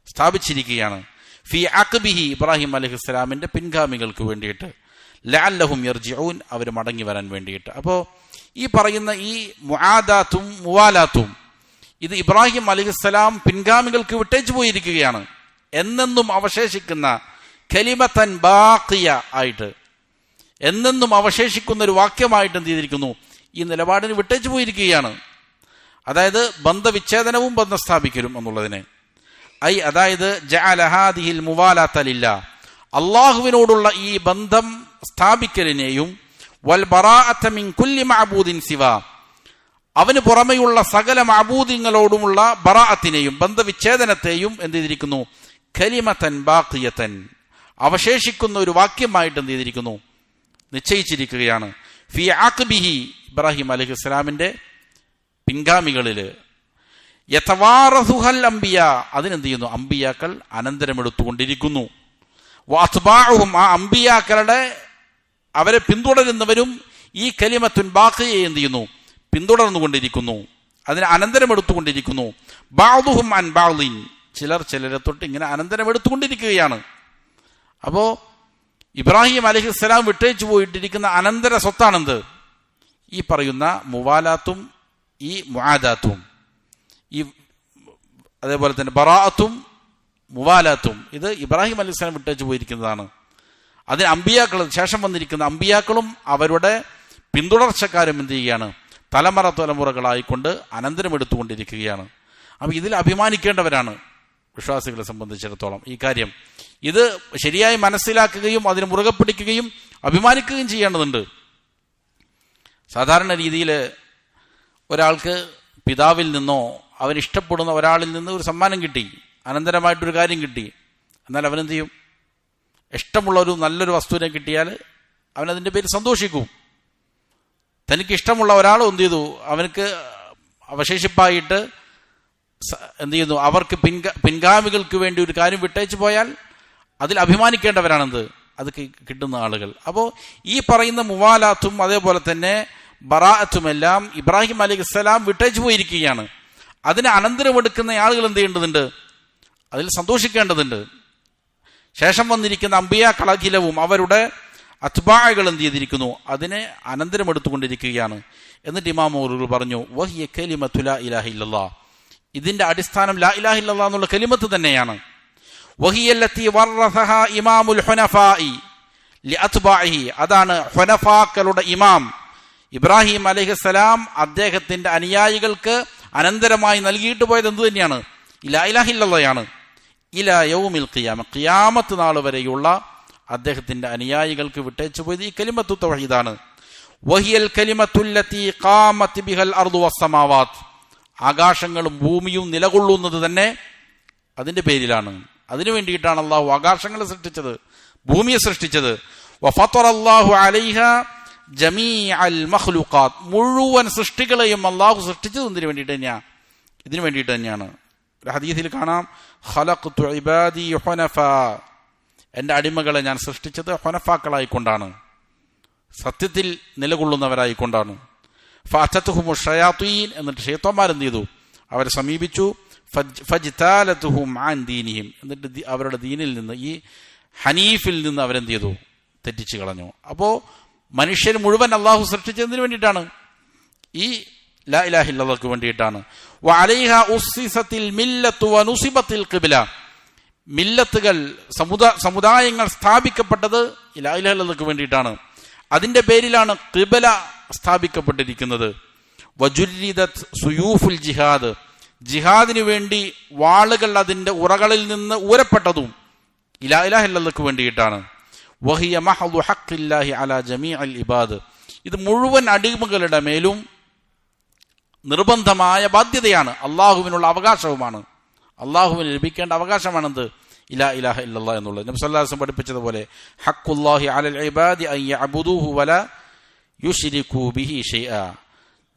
സ്ഥാപിച്ചിരിക്കുകയാണ്. ഫി അഖ്ബിഹി, ഇബ്രാഹിം അലൈഹിസ്സലാമിന്റെ പിൻഗാമികൾക്ക് വേണ്ടിയിട്ട്, ലഅല്ലഹും യർജിഊൻ, അവർ മടങ്ങി വരാൻ വേണ്ടിയിട്ട്. അപ്പോൾ ഈ പറയുന്ന ഈ മുആദാത്തും മുവാലാത്തും ഇത് ഇബ്രാഹിം അലൈഹിസ്സലാം പിൻഗാമികൾക്ക് വിട്ടേച്ചു പോയിരിക്കുകയാണ്. എന്നെന്നും അവശേഷിക്കുന്ന കലിമത്തൻ ബാഖിയ ആയിട്ട്, എന്നെന്നും അവശേഷിക്കുന്ന ഒരു വാക്യമായിട്ട് എന്ത് ചെയ്തിരിക്കുന്നു, ഈ നിലപാടിന് വിട്ടേച്ചു പോയിരിക്കുകയാണ്. അതായത് ബന്ധവിച്ഛേദനവും ബന്ധസ്ഥാപിക്കലും എന്നുള്ളതിന് അതായത് ജഅല ഹാദിഹിൽ മുവാലാത ലില്ലാ, അള്ളാഹുവിനോടുള്ള ഈ ബന്ധം സ്ഥാപിക്കലിനെയും വൽ ബറാഅത മിൻ കുല്ലി മഅബൂദിൻ സിവാ, അവന് പുറമെയുള്ള സകല മഅബൂദിങ്ങളോടുമുള്ള ബറാഅത്തിനെയും ബന്ധവിച്ഛേദനത്തെയും എന്ത് ചെയ്തിരിക്കുന്നു, കലിമത്തൻ ബാഖിയതൻ, അവശേഷിക്കുന്ന ഒരു വാക്യമായിട്ട് എന്ത് ചെയ്തിരിക്കുന്നു, നിശ്ചയിച്ചിരിക്കുകയാണ്. ഫി അഖ്ബിഹി, ഇബ്രാഹിം അലൈഹിസ്സലാമിന്റെ പിൻഗാമികളില്, യതവാറസുഹൽ അംബിയ, അതിനെന്ത് ചെയ്യുന്നു, അംബിയാക്കൾ അനന്തരമെടുത്തുകൊണ്ടിരിക്കുന്നു. വഅത്ബാഉഹും, ആ അംബിയാക്കളുടെ അവരെ പിന്തുടരുന്നവരും ഈ കലിമത്തുൻ ബാഖിയെ എന്ത് ചെയ്യുന്നു, പിന്തുടർന്നുകൊണ്ടിരിക്കുന്നു, അതിന് അനന്തരമെടുത്തുകൊണ്ടിരിക്കുന്നു. ബഅദുഹും അൻ ബഅദിൻ, ചിലരെ തൊട്ട് ഇങ്ങനെ അനന്തരമെടുത്തുകൊണ്ടിരിക്കുകയാണ്. അപ്പോ ഇബ്രാഹിം അലൈഹിസ്സലാം വിട്ടേച്ചു പോയിട്ടിരിക്കുന്ന അനന്തര സ്വത്താണെന്ത്, ഈ പറയുന്ന മുവാലാത്തും ഈ മുആദാത്തും, ഈ അതേപോലെ തന്നെ ബറാഅത്തും മുവാലാത്തും, ഇത് ഇബ്രാഹിം അലൈഹിസ്സലാം വിട്ടേച്ചു പോയിരിക്കുന്നതാണ്. അതിന് അമ്പിയാക്കൾ, ശേഷം വന്നിരിക്കുന്ന അമ്പിയാക്കളും അവരുടെ പിന്തുടർച്ചക്കാരും എന്ത് ചെയ്യുകയാണ്, തലമുറകളായിക്കൊണ്ട് അനന്തരമെടുത്തുകൊണ്ടിരിക്കുകയാണ്. അപ്പം ഇതിൽ അഭിമാനിക്കേണ്ടവരാണ് വിശ്വാസികളെ സംബന്ധിച്ചിടത്തോളം. ഈ കാര്യം ഇത് ശരിയായി മനസ്സിലാക്കുകയും അതിന് മുറുകെ പിടിക്കുകയും അഭിമാനിക്കുകയും ചെയ്യേണ്ടതുണ്ട്. സാധാരണ രീതിയിൽ ഒരാൾക്ക് പിതാവിൽ നിന്നോ അവനിഷ്ടപ്പെടുന്ന ഒരാളിൽ നിന്ന് ഒരു സമ്മാനം കിട്ടി, അനന്തരമായിട്ടൊരു കാര്യം കിട്ടി, എന്നാൽ അവനെന്ത് ചെയ്യും, ഇഷ്ടമുള്ള ഒരു നല്ലൊരു വസ്തുവിനെ കിട്ടിയാൽ അവനതിൻ്റെ പേര് സന്തോഷിക്കും. തനിക്ക് ഇഷ്ടമുള്ള ഒരാളും എന്ത് ചെയ്തു, അവനക്ക് അവശേഷിപ്പായിട്ട് എന്ത് ചെയ്യുന്നു, അവർക്ക് പിൻഗാമികൾക്ക് വേണ്ടി ഒരു കാര്യം വിട്ടേച്ചു പോയാൽ അതിൽ അഭിമാനിക്കേണ്ടവരാണെന്ത്, അത് കിട്ടുന്ന ആളുകൾ. അപ്പോൾ ഈ പറയുന്ന മുവാലാത്തും അതേപോലെ തന്നെ ബറാഅത്തുമെല്ലാം ഇബ്രാഹിം അലൈഹിസ്സലാം വിട്ടേച്ചു പോയിരിക്കുകയാണ്. അതിന് അനന്തരമെടുക്കുന്ന ആളുകൾ എന്ത് ചെയ്യേണ്ടതുണ്ട്, അതിൽ സന്തോഷിക്കേണ്ടതുണ്ട്. ശേഷം വന്നിരിക്കുന്ന അമ്പിയാക്കളഖിലവും അവരുടെ അത്ബാഅകൾ എന്ത് ചെയ്തിരിക്കുന്നു, അതിനെ അനന്തരമെടുത്തുകൊണ്ടിരിക്കുകയാണ്. എന്നിട്ട് ഇമാം ഔറുകൾ പറഞ്ഞു, വഹിയ കലിമത്തു ലാ ഇലാഹ ഇല്ലല്ലാഹ്, ഇതിന്റെ അടിസ്ഥാനം ലാ ഇലാഹ ഇല്ലല്ലാഹ് എന്നുള്ള കലിമത്ത് തന്നെയാണ്. വഹിയല്ലത്തി വറസഹ ഇമാമുൽ ഹുനഫാഇ ലിഅത്ബാഇഹി, അതാണ് ഹുനഫാക്കളുടെ ഇമാം ഇബ്രാഹിം അലൈഹിസ്സലാം അദ്ദേഹത്തിന്റെ അനുയായികൾക്ക് അനന്തരമായി നൽകിയിട്ട് പോയത് എന്ത് തന്നെയാണ്, ലാ ഇലാഹ ഇല്ലല്ലാഹയാണ്. ഇലാ യൗമിൽ ഖിയാമ, ഖിയാമത്ത് നാൾ വരെയുള്ള അദ്ദേഹത്തിന്റെ അനുയായികൾക്ക് വിട്ടേച്ചു പോയത് ഈ കലിമത്തു തൗഹീദാണ്. വഹിയൽ കലിമത്തുല്ലത്തി ഖാമത് ബിഹൽ അർദു വസ്സമാവാത്ത്, ആകാശങ്ങളും ഭൂമിയും നിലകൊള്ളുന്നത് തന്നെ അതിന്റെ പേരിലാണ്. അതിനു വേണ്ടിയിട്ടാണ് അള്ളാഹു ആകാശങ്ങളെ സൃഷ്ടിച്ചത്, ഭൂമിയെ സൃഷ്ടിച്ചത്. വഫതറല്ലാഹു അലൈഹ ജമീഅൽ മഖ്ലൂഖാത്ത്, മുഴുവൻ സൃഷ്ടികളെയും അള്ളാഹു സൃഷ്ടിച്ചത് ഇതിനു വേണ്ടിയിട്ട് തന്നെയാണ്. ഒരു ഹദീസിൽ കാണാം, ഖലഖ്തു ഇബാദി ഹുനഫാ, എൻ്റെ അടിമകളെ ഞാൻ സൃഷ്ടിച്ചത് ഹുനഫാക്കളായിക്കൊണ്ടാണ്, സത്യത്തിൽ നിലകൊള്ളുന്നവരായിക്കൊണ്ടാണ്. ഫഅതതുഹുമു ഷയാത്തീൻ, എന്നിട്ട് ശൈത്താന്മാർ എന്ത് ചെയ്തു, അവരെ സമീപിച്ചു. ഫജ്താലതുഹും അൻ ദീനിഹിം, എന്നിട്ട് അവരുടെ ദീനിൽ നിന്ന്, ഈ ഹനീഫിൽ നിന്ന് അവരെന്ത് ചെയ്തു? തെറ്റിച്ചു കളഞ്ഞു. അപ്പോൾ മനുഷ്യർ മുഴുവൻ അള്ളാഹു സൃഷ്ടിച്ചതിന് വേണ്ടിയിട്ടാണ്, ഈ ലാ ഇലാഹ ഇല്ലല്ലാഹ്ക്ക് വേണ്ടിയിട്ടാണ്. വഅലൈഹാ ഉസ്സിസത്തിൽ മില്ലത്തു വനുസിബത്തിൽ ഖിബ്ല, മില്ലത്തുകൾ സമുദായങ്ങൾ സ്ഥാപിക്കപ്പെട്ടത് ലാ ഇലാഹ ഇല്ലല്ലാഹ്ക്ക് വേണ്ടിയിട്ടാണ്. അതിന്റെ പേരിലാണ് ഖിബ്ല സ്ഥാപിക്കപ്പെട്ടിരിക്കുന്നത്. വജുരിദത് സുയൂഫുൽ ജിഹാദ്, ജിഹാദിന് വേണ്ടി വാളുകൾ അതിന്റെ ഉറകളിൽ നിന്ന് ഊരപ്പെട്ടതും ലാ ഇലാഹ ഇല്ലല്ലാഹ്ക്ക് വേണ്ടിയിട്ടാണ്. വഹിയ മഹദു ഹഖ്ഖില്ലാഹി അലാ ജമീഇൽ ഇബാദ്, ഇത് മുഴുവൻ അടിമകളുടെ മേലും നിർബന്ധമായ ബാധ്യതയാണ്, അള്ളാഹുവിനുള്ള അവകാശവുമാണ്, അള്ളാഹുവിന് ലഭിക്കേണ്ട അവകാശമാണെന്ത്? ലാ ഇലാഹ ഇല്ലല്ലാഹ് എന്നുള്ളത്. നബി സല്ലല്ലാഹു അലൈഹി വസല്ലം പഠിപ്പിച്ചതുപോലെ ഹഖ്ഖുല്ലാഹി അലൽ ഇബാദി അൻ യഅബുദൂഹു വലാ യുശ്രികൂ ബിഹി ഷൈആ,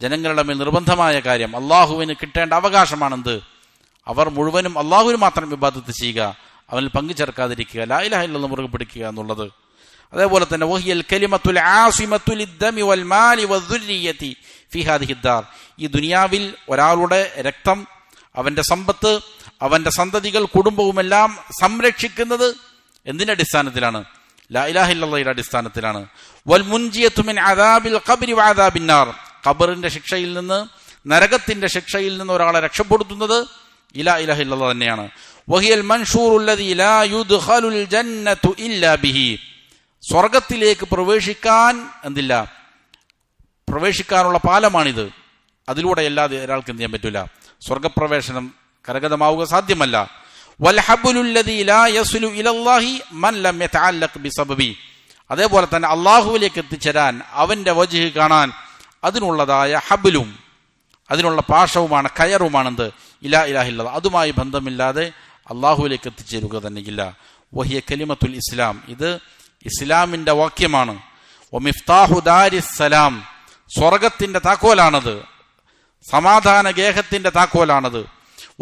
ജനങ്ങളുടെ മേൽ നിർബന്ധമായ കാര്യം, അള്ളാഹുവിന് കിട്ടേണ്ട അവകാശമാണെന്ത്? അവർ മുഴുവനും അള്ളാഹുവിന് മാത്രം ഇബാദത്ത് ചെയ്യുക, അവനിൽ പങ്കു ചേർക്കാതിരിക്കുക, ലാ ഇലാഹ ഇല്ലല്ലാഹ് മുറുകെ പിടിക്കുക എന്നുള്ളത്. അതേപോലെ തന്നെ വഹിയൽ കലിമത്തുൽ ആസിമത്തു ലിദ്ദമി വൽ മാലി വദ്ദുർരിയതി ഫീ ഹാദിഹി ദാർ, ഈ ദുനിയാവിൽ ഒരാളുടെ രക്തം, അവന്റെ സമ്പത്ത്, അവന്റെ സന്തതികൾ, കുടുംബവുമെല്ലാം സംരക്ഷിക്കുന്നത് എന്തിന്റെ അടിസ്ഥാനത്തിലാണ്? ലാ ഇലാഹ ഇല്ലല്ലാഹയുടെ അടിസ്ഥാനത്തിലാണ്. വൽ മുൻജിയതു മിൻ അദാബിൽ ഖബ്രി വഅദാബിൻ നാർ, ഖബറിന്റെ ശിക്ഷയിൽ നിന്ന്, നരകത്തിന്റെ ശിക്ഷയിൽ നിന്ന് ഒരാളെ രക്ഷപ്പെടുത്തുന്നത് ലാ ഇലാഹ ഇല്ലല്ലാഹ് തന്നെയാണ്. വഹിയൽ മൻഷൂറുൽ ലദീ ലാ യുദ്ഖലുൽ ജന്നതു ഇല്ലാ ബിഹി, സ്വർഗത്തിലേക്ക് പ്രവേശിക്കാൻ എന്തില്ല? പ്രവേശിക്കാനുള്ള പാലമാണിത്. അതിലൂടെ അല്ലാതെ ഒരാൾക്ക് എന്ത് ചെയ്യാൻ പറ്റില്ല, സ്വർഗപ്രവേശനം കരഗതമാവുക സാധ്യമല്ല. വൽഹബ്ലുൽ ലദീ ലാ യസ്ലു ഇലല്ലാഹി മൻ ലം യതഅല്ലഖ് ബിസബബി, അതേപോലെ തന്നെ അള്ളാഹുവിലേക്ക് എത്തിച്ചേരാൻ, അവന്റെ വജ്ഹ് കാണാൻ അതിനുള്ളതായ ഹബ്ലും, അതിനുള്ള പാശവുമാണ്, കയറുമാണെന്ത്? ലാ ഇലാഹ ഇല്ലല്ലാഹ്. അതുമായി ബന്ധമില്ലാതെ അള്ളാഹുവിലേക്ക് എത്തിച്ചേരുക തന്നെയില്ല. വഹിയ കലിമത്തുൽ ഇസ്ലാം, ഇത് ഇസ്ലാമിന്റെ വാക്യമാണ്. വമിഫ്താഹു ദാരിസ്സലാം, സ്വർഗത്തിന്റെ താക്കോലാണത്, സമാധാന ഗേഹത്തിന്റെ താക്കോലാണത്.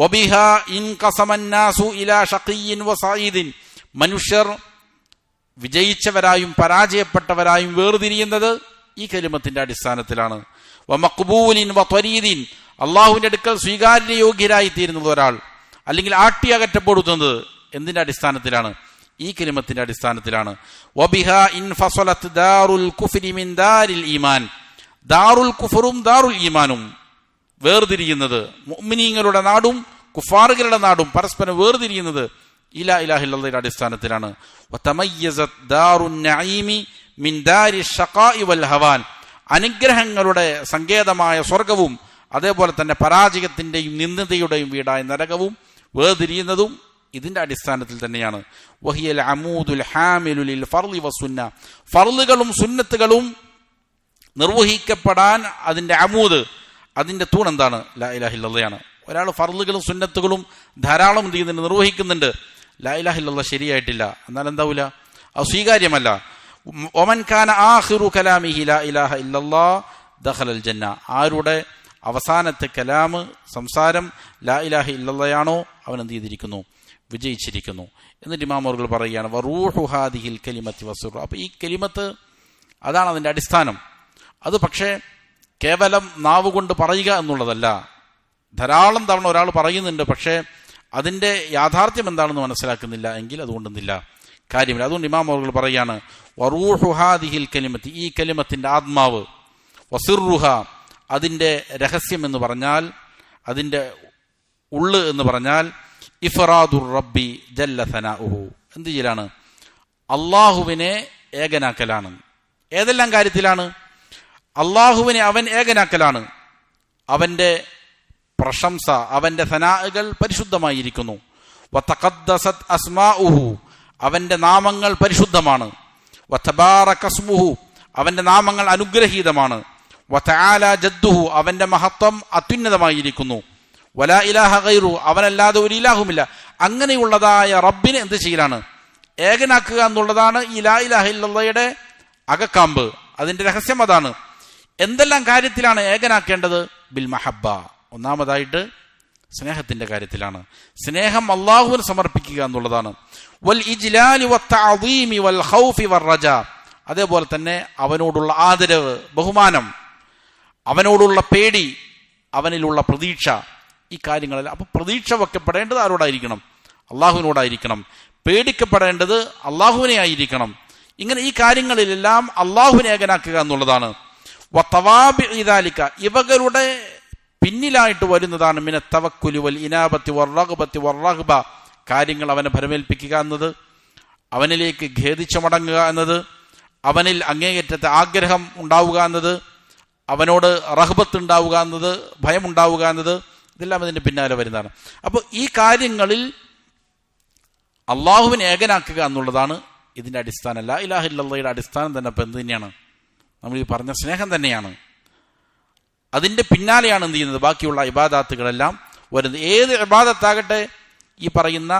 വബിഹാ ഇൻഖസമന്നാസു ഇലാ ഷഖിയ്യിൻ വസഈദിൻ, മനുഷ്യർ വിജയിച്ചവരായും പരാജയപ്പെട്ടവരായും വേർതിരിയുന്നത് ഈ കലിമത്തിന്റെ അടിസ്ഥാനത്തിലാണ്. വമഖ്ബൂലിൻ വത്വരീദിൻ, അള്ളാഹുവിന്റെ അടുക്കൽ സ്വീകാര്യയോഗ്യരായി തീരുന്നത് ഒരാൾ, അല്ലെങ്കിൽ ആട്ടിയകറ്റപ്പെടുത്തുന്നത് എന്തിന്റെ അടിസ്ഥാനത്തിലാണ്? ഈ കലിമത്തിന്റെ അടിസ്ഥാനത്തിലാണ്. വബിഹാ ഇൻഫസലത് ദാറുൽ കുഫ്രി മിൻ ദാരിൽ ഈമാൻ, ദാറുൽ കുഫറും ദാറുൽ ഈമാനും വേർതിരിയുന്നത്, മുഅ്മിനീങ്ങളുടെ നാടും കുഫാറുകളുടെ നാടും പരസ്പരം വേർതിരിയുന്നത് ലാ ഇലാഹ ഇല്ലല്ലാഹയുടെ അടിസ്ഥാനത്തിലാണ്. വതമയ്യസത് ദാറുൻ നഈമി മിൻ ദാരിശ് ശഖാഇ വൽ ഹവാൻ, അനുഗ്രഹങ്ങളുടെ സങ്കേതമായ സ്വർഗവും അതേപോലെ തന്നെ പരാജയത്തിന്റെയും നിന്ദതയുടെയും വീടായ നരകവും വേർതിരിയുന്നതും ഇതിന്റെ അടിസ്ഥാനത്തിൽ തന്നെയാണ്. വഹിയൽ അമൂദുൽ ഹാമിലു ലിൽ ഫർളി വസുന്ന, ഫർളുകളും സുന്നത്തുകളും നിർവഹിക്കപ്പെടാൻ അതിന്റെ അമൂദ്, അതിന്റെ തൂൺ എന്താണ്? ലാ ഇലാഹ ഇല്ലല്ലാഹയാണ്. ഒരാൾ ഫർളുകളും സുന്നത്തുകളും ധാരാളം എന്ത് ചെയ്യുന്നുണ്ട്? നിർവഹിക്കുന്നുണ്ട്. ലാ ഇലാഹ ഇല്ലല്ലാഹ് ശരിയായിട്ടില്ല, എന്നാൽ എന്താവൂല? അത് സ്വീകാര്യമല്ല. ഒമൻ കാന ആഖിറു കലാമിഹി ലാ ഇലാഹ ഇല്ലല്ലാഹ് ദഖലൽ ജന്ന, ആരുടെ അവസാനത്തെ കലാം, സംസാരം ലാ ഇലാഹ ഇല്ലല്ലാഹയാണോ അവൻ എന്ത് ചെയ്തിരിക്കുന്നു? വിജയിച്ചിരിക്കുന്നു. എന്നിട്ട് ഇമാം അവറുകൾ പറയുകയാണ് വറൂഹു ഹാദിഹിൽ കലിമത്തി വസുർ, അപ്പൊ ഈ കലിമത്ത് അതാണ് അതിന്റെ അടിസ്ഥാനം. അത് പക്ഷേ കേവലം നാവ് കൊണ്ട് പറയുക എന്നുള്ളതല്ല, ധാരാളം തവണ ഒരാൾ പറയുന്നുണ്ട്, പക്ഷേ അതിന്റെ യാഥാർത്ഥ്യം എന്താണെന്ന് മനസ്സിലാക്കുന്നില്ല എങ്കിൽ അതുകൊണ്ടൊന്നില്ല, കാര്യമില്ല. അതുകൊണ്ട് ഇമാം അവറുകൾ പറയുകയാണ് വറൂഹു ഹാദിഹിൽ കലിമത്തി, ഈ കലിമത്തിന്റെ ആത്മാവ്, വസിറുഹ, അതിന്റെ രഹസ്യം എന്ന് പറഞ്ഞാൽ, അതിന്റെ ഉള്ള് എന്ന് പറഞ്ഞാൽ ഇഫ്റാദുർ റബ്ബി ജല്ല സനാഉഹു, എന്ത് ചെയ്യലാണ്? അള്ളാഹുവിനെ ഏകനാക്കലാണ്. ഏതെല്ലാം കാര്യത്തിലാണ്? അള്ളാഹുവിനെ അവൻ ഏകനാക്കലാണ്. അവന്റെ പ്രശംസ, അവന്റെ സനാഅകൾ പരിശുദ്ധമായിരിക്കുന്നു. വതഖദ്ദസത് അസ്മാഉഹു, അവന്റെ നാമങ്ങൾ പരിശുദ്ധമാണ്. വതബാറക ഇസ്മുഹു, അവന്റെ നാമങ്ങൾ അനുഗ്രഹീതമാണ്. വതആല ജദ്ദുഹു, അവന്റെ മഹത്വം അത്യുന്നതമായിരിക്കുന്നു. വലാ ഇലാഹ ഗൈറു, അവനല്ലാതെ ഒരു ഇലാഹുമില്ല. അങ്ങനെയുള്ളതായ റബ്ബിനെ എന്ത് ചെയ്യലാണ്? ഏകനാക്കുക എന്നുള്ളതാണ് ഈ ലാ ഇലാഹ ഇല്ലല്ലാഹയുടെ അകക്കാമ്പ്, അതിന്റെ രഹസ്യം അതാണ്. എന്തെല്ലാം കാര്യത്തിലാണ് ഏകനാക്കേണ്ടത്? ബിൽ മഹബ്ബ, ഒന്നാമതായിട്ട് സ്നേഹത്തിന്റെ കാര്യത്തിലാണ്. സ്നേഹം അള്ളാഹുവിന് സമർപ്പിക്കുക എന്നുള്ളതാണ്. വൽ ഇജ്ലാലി വത്തഅദീമി വൽ ഖൗഫി വറജാ, അതേപോലെ തന്നെ അവനോടുള്ള ആദരവ്, ബഹുമാനം, അവനോടുള്ള പേടി, അവനിലുള്ള പ്രതീക്ഷ, ഈ കാര്യങ്ങളെല്ലാം. അപ്പോൾ പ്രതീക്ഷ വെക്കപ്പെടേണ്ടത് ആരോടായിരിക്കണം? അള്ളാഹുവിനോടായിരിക്കണം. പേടിക്കപ്പെടേണ്ടത് അള്ളാഹുവിനെ ആയിരിക്കണം. ഇങ്ങനെ ഈ കാര്യങ്ങളിലെല്ലാം അള്ളാഹുവിനെ ഏകനാക്കുക എന്നുള്ളതാണ്. ഇവകളുടെ പിന്നിലായിട്ട് വരുന്നതാണ് മിന തവക്കുലി വൽ ഇനാബത്തി വറഗ്ബത്തി വറഗ്ബ, കാര്യങ്ങൾ അവനെ ഭരമേൽപ്പിക്കുക എന്നത്, അവനിലേക്ക് ഖേദിച്ചു മടങ്ങുക എന്നത്, അവനിൽ അങ്ങേയറ്റത്തെ ആഗ്രഹം ഉണ്ടാവുക എന്നത്, അവനോട് റഹ്ബത്ത് ഉണ്ടാവുക എന്നത്, ഭയമുണ്ടാവുക എന്നത്, ഇതെല്ലാം അതിൻ്റെ പിന്നാലെ വരുന്നതാണ്. അപ്പോൾ ഈ കാര്യങ്ങളിൽ അള്ളാഹുവിനെ ഏകനാക്കുക എന്നുള്ളതാണ് ഇതിൻ്റെ അടിസ്ഥാനം. ലാ ഇലാഹ ഇല്ലല്ലാഹയുടെ അടിസ്ഥാനം തന്നെ ഇപ്പം എന്ത് തന്നെയാണ്? നമ്മൾ ഈ പറഞ്ഞ സ്നേഹം തന്നെയാണ്. അതിൻ്റെ പിന്നാലെയാണ് എന്ത് ചെയ്യുന്നത്? ബാക്കിയുള്ള ഇബാദാത്തുകളെല്ലാം വരുന്നത്. ഏത് ഇബാദത്താകട്ടെ, ഈ പറയുന്ന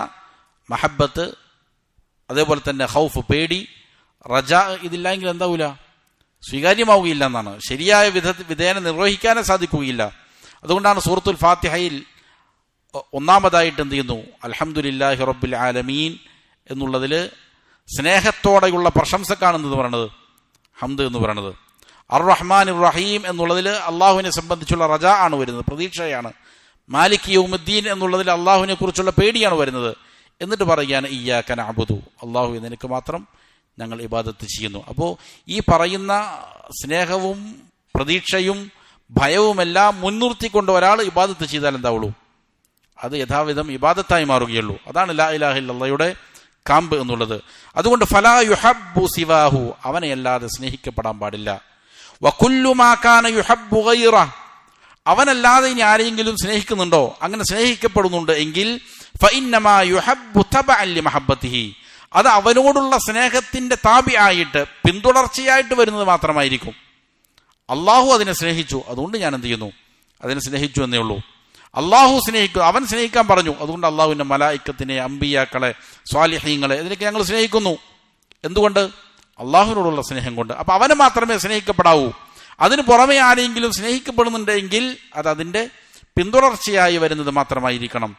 മഹബത്ത്, അതേപോലെ തന്നെ ഖൗഫ് പേടി, റജ, ഇതില്ലെങ്കിൽ എന്താവൂല? സ്വീകാര്യമാവുകയില്ല എന്നാണ്. ശരിയായ വിധേന നിർവഹിക്കാനേ സാധിക്കുകയില്ല. അതുകൊണ്ടാണ് സൂറത്തുൽ ഫാത്തിഹയിൽ ഒന്നാമതായിട്ട് എന്ത് ചെയ്യുന്നു? അൽഹംദുലില്ലാഹി റബ്ബിൽ ആലമീൻ എന്നുള്ളതിൽ സ്നേഹത്തോടെയുള്ള പ്രശംസക്കാണെന്ന് പറയുന്നത് ഹംദ് എന്ന് പറയുന്നത്. അർ റഹ്മാൻ റഹീം എന്നുള്ളതിൽ അള്ളാഹുവിനെ സംബന്ധിച്ചുള്ള റജ ആണ് വരുന്നത്, പ്രതീക്ഷയാണ്. മാലിക് യൗമുദ്ദീൻ എന്നുള്ളതിൽ അള്ളാഹുവിനെ കുറിച്ചുള്ള പേടിയാണ് വരുന്നത്. എന്നിട്ട് പറയുകയാണ് ഇയ്യാക നഅ്ബുദു, അള്ളാഹു നിനക്ക് മാത്രം ഞങ്ങൾ ഇബാദത്ത് ചെയ്യുന്നു. അപ്പോൾ ഈ പറയുന്ന സ്നേഹവും പ്രതീക്ഷയും ഭയവുമെല്ലാം മുൻനിർത്തിക്കൊണ്ട് ഒരാൾ ഇബാദത്ത് ചെയ്താൽ എന്താവുള്ളൂ? അത് യഥാവിധം ഇബാദത്തായി മാറുകയുള്ളൂ. അതാണ് ലാ ഇലാഹ ഇല്ലല്ലാഹയുടെ കാമ്പ് എന്നുള്ളത്. അതുകൊണ്ട് ഫലാ യുഹബ്ബു സിവാഹു, അവനെ അല്ലാതെ സ്നേഹിക്കപ്പെടാൻ പാടില്ല. വകുല്ലു മാ കാന യുഹബ്ബു ഗൈറ, അവനല്ലാതെ ഇനി ആരെങ്കിലും സ്നേഹിക്കുന്നുണ്ടോ, അങ്ങനെ സ്നേഹിക്കപ്പെടുന്നുണ്ട് എങ്കിൽ ഫഇന്നമാ യുഹബ്ബു തബഅൻ ലിമഹബ്ബതിഹി, അത് അവനോടുള്ള സ്നേഹത്തിന്റെ താബി ആയിട്ട്, പിന്തുടർച്ചയായിട്ട് വരുന്നത് മാത്രമായിരിക്കും. അള്ളാഹു അതിനെ സ്നേഹിച്ചു, അതുകൊണ്ട് ഞാൻ എന്ത് ചെയ്യുന്നു? അതിനെ സ്നേഹിച്ചു എന്നേ ഉള്ളൂ. അള്ളാഹു സ്നേഹിക്കുന്നു, അവൻ സ്നേഹിക്കാൻ പറഞ്ഞു, അതുകൊണ്ട് അള്ളാഹുവിന്റെ മലായിക്കത്തിനെ, അമ്പിയാക്കളെ, സ്വാലിഹീങ്ങളെ, ഇതിനൊക്കെ ഞങ്ങൾ സ്നേഹിക്കുന്നു. എന്തുകൊണ്ട്? അള്ളാഹുവിനോടുള്ള സ്നേഹം കൊണ്ട്. അപ്പൊ അവനെ മാത്രമേ സ്നേഹിക്കപ്പെടാവൂ. അതിന് പുറമെ ആരെങ്കിലും സ്നേഹിക്കപ്പെടുന്നുണ്ടെങ്കിൽ അത് അതിന്റെ പിന്തുടർച്ചയായി വരുന്നത് മാത്രമായിരിക്കണം.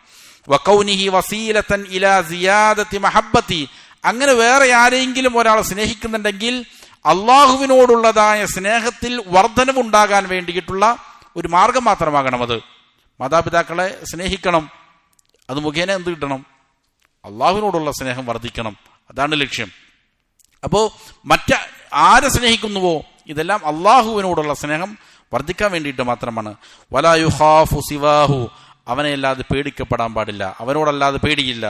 വകൗനിഹി വസീലതൻ ഇലാ സിയാദതി മഹബ്ബതി, അങ്ങനെ വേറെ ആരെങ്കിലും ഒരാൾ സ്നേഹിക്കുന്നുണ്ടെങ്കിൽ അള്ളാഹുവിനോടുള്ളതായ സ്നേഹത്തിൽ വർധനവുണ്ടാകാൻ വേണ്ടിയിട്ടുള്ള ഒരു മാർഗം മാത്രമാകണം അത്. മാതാപിതാക്കളെ സ്നേഹിക്കണം, അത് മുഖേന എന്ത് കിട്ടണം? അള്ളാഹുവിനോടുള്ള സ്നേഹം വർദ്ധിക്കണം, അതാണ് ലക്ഷ്യം. അപ്പോൾ ആരെ സ്നേഹിക്കുന്നുവോ ഇതെല്ലാം അള്ളാഹുവിനോടുള്ള സ്നേഹം വർദ്ധിക്കാൻ വേണ്ടിയിട്ട് മാത്രമാണ്. വലാ യുഖാഫു സിവാഹു, അവനെയല്ലാതെ പേടിക്കപ്പെടാൻ പാടില്ല, അവനോടല്ലാതെ പേടിയില്ല.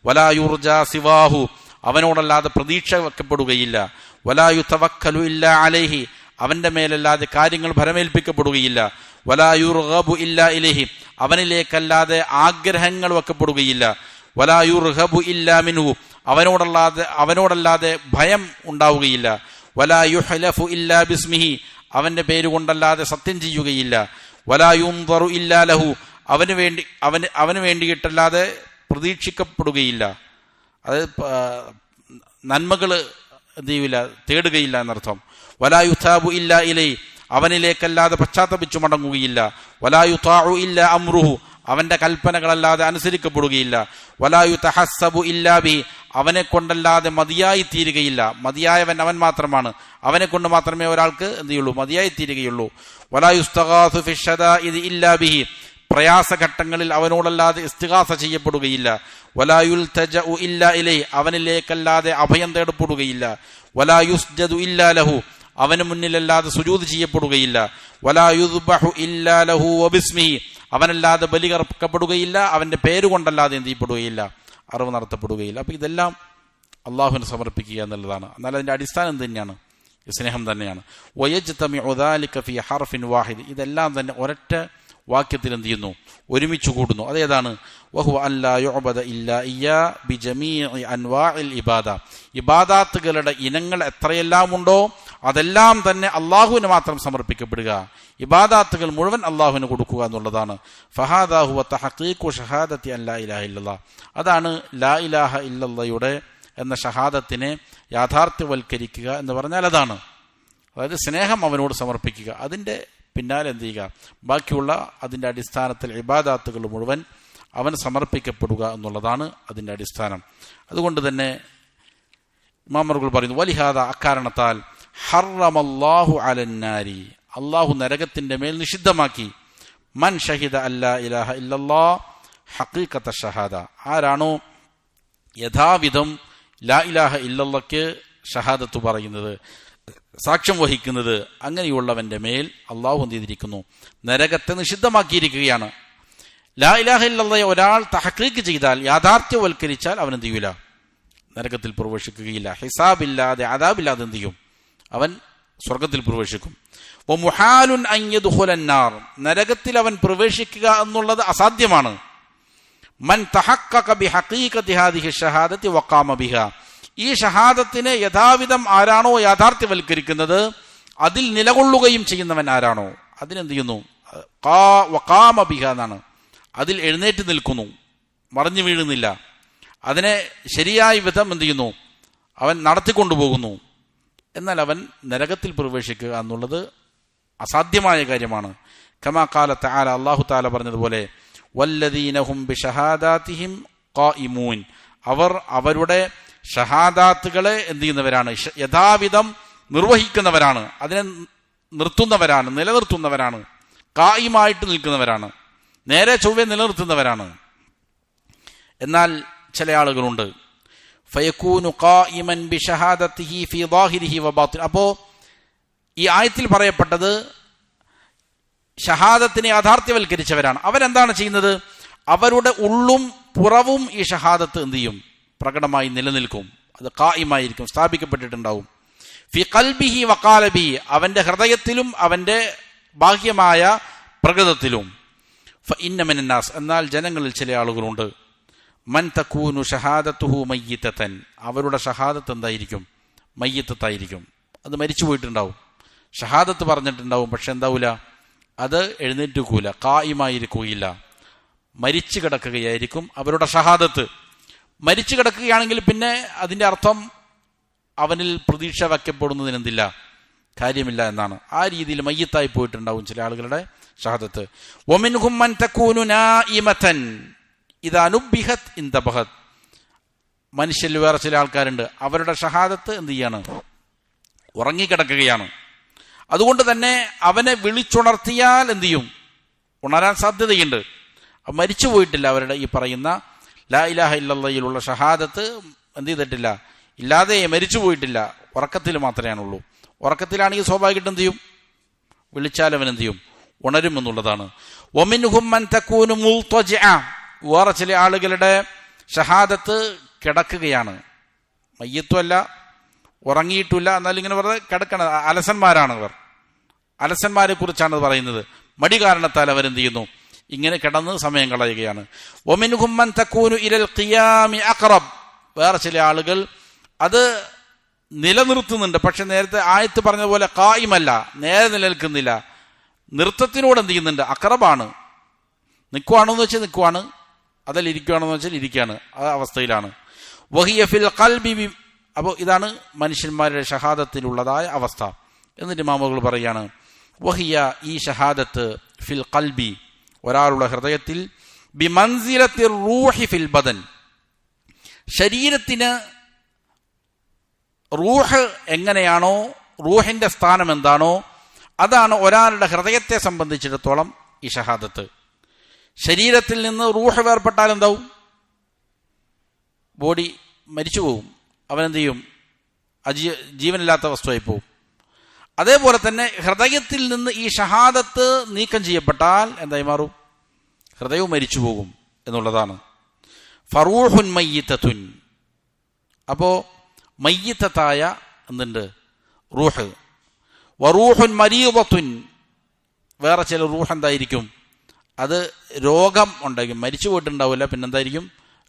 വലാ യുർജാ സിവാഹു, അവനോടല്ലാതെ പ്രതീക്ഷ വെക്കപ്പെടുകയില്ല. വലാ യുതവക്കലു ഇല്ലാ അലൈഹി, അവന്റെ മേലല്ലാതെ കാര്യങ്ങൾ ഭരമേൽപ്പിക്കപ്പെടുകയില്ല. വലാ യുർഗബു ഇല്ലാ ഇലൈഹി, അവനിലേക്കല്ലാതെ ആഗ്രഹങ്ങൾ വെക്കപ്പെടുകയില്ല. വലാ യുർഹബു ഇല്ലാ മിൻഹു, അവനോടല്ലാതെ ഭയം ഉണ്ടാവുകയില്ല. വലാ യുഹ്ലഫു ഇല്ലാ ബിസ്മിഹി, അവന്റെ പേരുകൊണ്ടല്ലാതെ സത്യം ചെയ്യുകയില്ല. വലാ യുൻദറു ഇല്ലാ ലഹു, അവന് വേണ്ടിയിട്ടല്ലാതെ പ്രതീക്ഷിക്കപ്പെടുകയില്ല. അത് നന്മകൾ എന്ത് ചെയ്യില്ല, തേടുകയില്ല എന്നർത്ഥം. വലാ യുതാബു ഇല്ലാ ഇലൈ, അവനിലേക്കല്ലാതെ പശ്ചാത്തപിച്ചു മടങ്ങുകയില്ല. വലാ യുതാഉ ഇല്ലാ അംറുഹു, അവന്റെ കൽപ്പനകളല്ലാതെ അനുസരിക്കപ്പെടുകയില്ല. വലാ യുതഹസ്സബു ഇല്ലാ ബിഹി, അവനെ കൊണ്ടല്ലാതെ മതിയായി തീരുകയില്ല. മതിയായവൻ അവൻ മാത്രമാണ്, അവനെ കൊണ്ട് മാത്രമേ ഒരാൾക്ക് എന്ത് ചെയ്യുള്ളൂ? മതിയായി തീരുകയുള്ളൂ. വലാ യുസ്തഗാസു ഫിശ്ശദാഇദി ഇല്ലാ ബിഹി, പ്രയാസഘട്ടങ്ങളിൽ അവനോടല്ലാതെ ഇസ്തിഗാസ ചെയ്യപ്പെടുകയില്ല. വലാ യുൽതജഉ ഇല്ലാ ഇലൈഹി, അവനിലേക്കല്ലാതെ അഭയം തേടപ്പെടുകയില്ല. വലാ യുസ്ജദു ഇല്ലാ ലഹു, അവന് മുന്നിലല്ലാതെ സുജൂദ് ചെയ്യപ്പെടുകയില്ല. വലാ യുദ്ബഹു ഇല്ലാ ലഹു വബിസ്മിഹി, അവനല്ലാതെ ബലികർക്കപ്പെടുകയില്ല, അവന്റെ പേരുകൊണ്ടല്ലാതെ എന്ത് ചെയ്യപ്പെടുകയില്ല? അറിവ് നടത്തപ്പെടുകയില്ല. അപ്പൊ ഇതെല്ലാം അള്ളാഹുവിന് സമർപ്പിക്കുക എന്നുള്ളതാണ്. എന്നാൽ അതിന്റെ അടിസ്ഥാനം എന്ത് തന്നെയാണ്? സ്നേഹം തന്നെയാണ്. വയജ്തമിഉ ദാലിക ഫീ ഹർഫിൻ വാഹിദ്, ഇതെല്ലാം തന്നെ ഒരൊറ്റ വാക്യത്തിൽ എന്ത് ചെയ്യുന്നു? ഒരുമിച്ച് കൂടുന്നു. അതേതാണ്? വഹുവ അല്ലാ യുഅബദ ഇല്ലാ ഇയ്യാ ബിജമീഇ അൻവാഇൽ ഇബാദ, ഇബാദാത്തുകളുടെ ഇനങ്ങൾ എത്രയെല്ലാം ഉണ്ടോ അതെല്ലാം തന്നെ അള്ളാഹുവിന് മാത്രം സമർപ്പിക്കപ്പെടുക, ഇബാദാത്തുകൾ മുഴുവൻ അള്ളാഹുവിന് കൊടുക്കുക എന്നുള്ളതാണ്. ഫഹാദാ ഹുവ തഹഖീഖു ഷഹാദത്തി അൻ ലാ ഇലാഹ ഇല്ലല്ലാഹ്, അതാണ് ലാ ഇലാഹ ഇല്ലല്ലാഹയുടെ എന്ന ഷഹാദത്തിനെ യാഥാർത്ഥ്യവൽക്കരിക്കുക എന്ന് പറഞ്ഞാൽ അതാണ്. അതായത് സ്നേഹം അവനോട് സമർപ്പിക്കുക, അതിൻ്റെ പിന്നാലെ എന്ത് ചെയ്യുക? ബാക്കിയുള്ള അതിൻ്റെ അടിസ്ഥാനത്തിൽ ഇബാദാത്തുകൾ മുഴുവൻ അവന് സമർപ്പിക്കപ്പെടുക എന്നുള്ളതാണ് അതിൻ്റെ അടിസ്ഥാനം. അതുകൊണ്ട് തന്നെ ഇമാമുകൾ പറയുന്നു, വലിഹാദ, അക്കാരണത്താൽ ഹറമല്ലാഹു അലന്നാരി, അള്ളാഹു നരകത്തിന്റെ മേൽ നിഷിദ്ധമാക്കി, മൻ ഷഹിദ അല്ലാ ഇലാഹ ഇല്ലല്ലാഹ് ഹഖീഖത ഷഹാദ, ആരാണോ യഥാവിധം ലാ ഇലാഹ ഇല്ലല്ലാഹ്ക്ക് ഷഹാദത്ത് പറയുന്നത്, സാക്ഷ്യം വഹിക്കുന്നത്, അങ്ങനെയുള്ളവന്റെ മേൽ അള്ളാഹു എന്ത് ചെയ്തിരിക്കുന്നു, നരകത്തെ നിഷിദ്ധമാക്കിയിരിക്കുകയാണ്. ലാ ഇലാഹ ഇല്ലല്ലാഹ് ഒരാൾ തഹഖീഖ് ചെയ്താൽ, യാഥാർത്ഥ്യവൽക്കരിച്ചാൽ അവൻ എന്ത് ചെയ്യൂല, നരകത്തിൽ പ്രവേശിക്കുകയില്ല. ഹിസാബില്ലാതെ അദാബില്ലാതെ എന്ത് ചെയ്യും, അവൻ സ്വർഗത്തിൽ പ്രവേശിക്കും. വമുഹാലുൻ അൻ യദ്ഖുലൻ നാർ, നരകത്തിൽ അവൻ പ്രവേശിക്കുക എന്നുള്ളത് അസാധ്യമാണ്. മൻ തഹഖഖ ബിഹഖീഖതി ഹാദിഹി ഷഹാദതി വഖാമ ബിഹാ, ഈ ഷഹാദത്തിനെ യഥാവിധം ആരാണോ യാഥാർത്ഥ്യവൽക്കരിക്കുന്നത്, അതിൽ നിലകൊള്ളുകയും ചെയ്യുന്നവൻ ആരാണോ, അതിനെന്ത് ചെയ്യുന്നു, വഖാമ ബിഹാ എന്നാണ്, അതിൽ എഴുന്നേറ്റ് നിൽക്കുന്നു, മറിഞ്ഞു വീഴുന്നില്ല, അതിനെ ശരിയായ വിധം എന്ത് ചെയ്യുന്നു, അവൻ നടത്തിക്കൊണ്ടുപോകുന്നു, എന്നാൽ അവൻ നരകത്തിൽ പ്രവേശിക്കുക എന്നുള്ളത് അസാധ്യമായ കാര്യമാണ്. കമാ ഖാല തആല, അല്ലാഹു തആല പറഞ്ഞതുപോലെ, വല്ലദീന ഹും ബിശഹാദാതിഹിം ഖായിമൂൻ, അവർ അവരുടെ ഷഹാദാത്തുകളെ എന്ത് ചെയ്യുന്നവരാണ്, യഥാവിധം നിർവഹിക്കുന്നവരാണ്, അതിനെ നിർത്തുന്നവരാണ്, നിലനിർത്തുന്നവരാണ്, ഖായിമായിട്ട് നിൽക്കുന്നവരാണ്, നേരെ ചൊവ്വെ നിലനിർത്തുന്നവരാണ്. എന്നാൽ ചില ആളുകളുണ്ട്, ഫയകൂനു ഖായിമൻ ബിശഹാദതിഹി ഫീ ളാഹിരിഹി വബാത്തിൻ, അപ്പോൾ ഈ ആയത്തിൽ പറയപ്പെട്ടത് ഷഹാദത്തിനെ യാഥാർത്ഥ്യവൽക്കരിച്ചവരാണ്. അവരെന്താണ് ചെയ്യുന്നത്, അവരുടെ ഉള്ളും പുറവും ഈ ഷഹാദത്ത് എന്ത് ചെയ്യും, പ്രകടമായി നിലനിൽക്കും, അത് ഖായിമായിരിക്കും, സ്ഥാപിക്കപ്പെട്ടിട്ടുണ്ടാവും. ഫി ഖൽബിഹി വഖാലബി, അവന്റെ ഹൃദയത്തിലും അവന്റെ ബാഹ്യമായ പ്രകൃതത്തിലും. ഫഇന്ന മിനന്നാസ്, എന്നാൽ ജനങ്ങളിൽ ചില ആളുകളുണ്ട്, മൻ തകൂനു ഷഹാദത്തുഹു മയ്യിത്തൻ, അവരുടെ ഷഹാദത്ത് എന്തായിരിക്കും, മയ്യിത്തത്തായിരിക്കും, അത് മരിച്ചു പോയിട്ടുണ്ടാവും. ഷഹാദത്ത് പറഞ്ഞിട്ടുണ്ടാവും, പക്ഷെ എന്താവൂല, അത് എഴുന്നേറ്റുകൂല, ഖായിമായിരിക്കുകയില്ല, മരിച്ചു കിടക്കുകയായിരിക്കും അവരുടെ ഷഹാദത്ത്. മരിച്ചു കിടക്കുകയാണെങ്കിൽ പിന്നെ അതിൻ്റെ അർത്ഥം അവനിൽ പ്രതീക്ഷ വയ്ക്കപ്പെടുന്നതിനെന്തില്ല, കാര്യമില്ല എന്നാണ്. ആ രീതിയിൽ മയ്യത്തായി പോയിട്ടുണ്ടാവും ചില ആളുകളുടെ ഷഹാദത്ത്. വമിൻഹും മൻ തകൂനു നായിമതൻ ഇദാ നുബ്ബിഹത് ഇൻതബഹത്, മനുഷ്യരിൽ വേറെ ചില ആൾക്കാരുണ്ട്, അവരുടെ ഷഹാദത്ത് എന്ത് ചെയ്യാണ്, ഉറങ്ങിക്കിടക്കുകയാണ്. അതുകൊണ്ട് തന്നെ അവനെ വിളിച്ചുണർത്തിയാൽ എന്ത് ചെയ്യും, ഉണരാൻ സാധ്യതയുണ്ട്. മരിച്ചു പോയിട്ടില്ല, അവരുടെ ഈ പറയുന്ന ലാ ഇലാഹ ഇല്ലല്ലാഹിലുള്ള ഷഹാദത്ത് എന്ത് ചെയ്തിട്ടില്ല, ഇല്ലാതെ മരിച്ചു പോയിട്ടില്ല, ഉറക്കത്തിൽ മാത്രമേയാണുള്ളൂ. ഉറക്കത്തിലാണെങ്കിൽ സ്വാഭാവികമായിട്ട് എന്ത് ചെയ്യും, വിളിച്ചാൽ അവൻ എന്ത് ചെയ്യും, ഉണരും എന്നുള്ളതാണ്. വമിൻഹും മൻ തകൂനു മുൽതജിഅ, വേറെ ചില ആളുകളുടെ ഷഹാദത്ത് കിടക്കുകയാണ്, മയ്യത്തുമല്ല, ഉറങ്ങിയിട്ടില്ല, എന്നാലും ഇങ്ങനെ വെറുതെ കിടക്കണ അലസന്മാരാണ് ഇവർ. അലസന്മാരെ കുറിച്ചാണ് പറയുന്നത്. മടി കാരണത്താൽ അവരെന്ത് ചെയ്യുന്നു, ഇങ്ങനെ കിടന്ന് സമയം കളയുകയാണ്. വമിൻഹും മൻ തകൂനു ഇലൽ ഖിയാമി അഖറബ്, വേറെ ചില ആളുകൾ അത് നിലനിർത്തുന്നുണ്ട്, പക്ഷെ നേരത്തെ ആയത്ത് പറഞ്ഞതുപോലെ ഖായിമല്ല, നേരെ നിലനിൽക്കുന്നില്ല, നൃത്തത്തിനോട് എന്ത് ചെയ്യുന്നുണ്ട്, അഖറബാണ്, നിൽക്കുവാണെന്ന് വെച്ചാൽ നിൽക്കുവാണ്, അതിൽ ഇരിക്കുകയാണെന്ന് വെച്ചാൽ ഇരിക്കുകയാണ്, ആ അവസ്ഥയിലാണ്. വഹിയ ഫിൽ ഖൽബി, അപ്പോൾ ഇതാണ് മനുഷ്യന്മാരുടെ ഷഹാദത്തിലുള്ളതായ അവസ്ഥ. എന്നിട്ട് ഇമാമുകൾ പറയാണ്, വഹിയ, ഈ ഷഹാദത്ത്, ഫിൽ ഖൽബി, ഒരാളുടെ ഹൃദയത്തിൽ, ബിമൻസിലത്തി റൂഹി ഫിൽ ബദൻ, ശരീരത്തിന് റൂഹ് എങ്ങനെയാണോ, റൂഹിന്റെ സ്ഥാനം എന്താണോ, അതാണ് ഒരാളുടെ ഹൃദയത്തെ സംബന്ധിച്ചിടത്തോളം ഈ ഷഹാദത്ത്. ശരീരത്തിൽ നിന്ന് റൂഹ് വേർപ്പെട്ടാൽ എന്താവും, ബോഡി മരിച്ചു പോവും, അവനെന്ത് ചെയ്യും, ജീവനില്ലാത്ത വസ്തുവായി പോവും. അതേപോലെ തന്നെ ഹൃദയത്തിൽ നിന്ന് ഈ ഷഹാദത്ത് നീക്കം ചെയ്യപ്പെട്ടാൽ എന്തായി മാറും, ഹൃദയവും മരിച്ചു പോകും എന്നുള്ളതാണ്. ഫറൂഹുൻ മയ്യിത്തത്തുൻ, അപ്പോ മയ്യിത്തത്തായ എന്തുണ്ട്, റൂഹ്. വറൂഹുൻ മരീദത്തുൻ, വേറെ ചില റൂഹ് എന്തായിരിക്കും, അത് രോഗം ഉണ്ടായിരിക്കും, മരിച്ചു പോയിട്ടുണ്ടാവില്ല, പിന്നെന്തായിരിക്കും,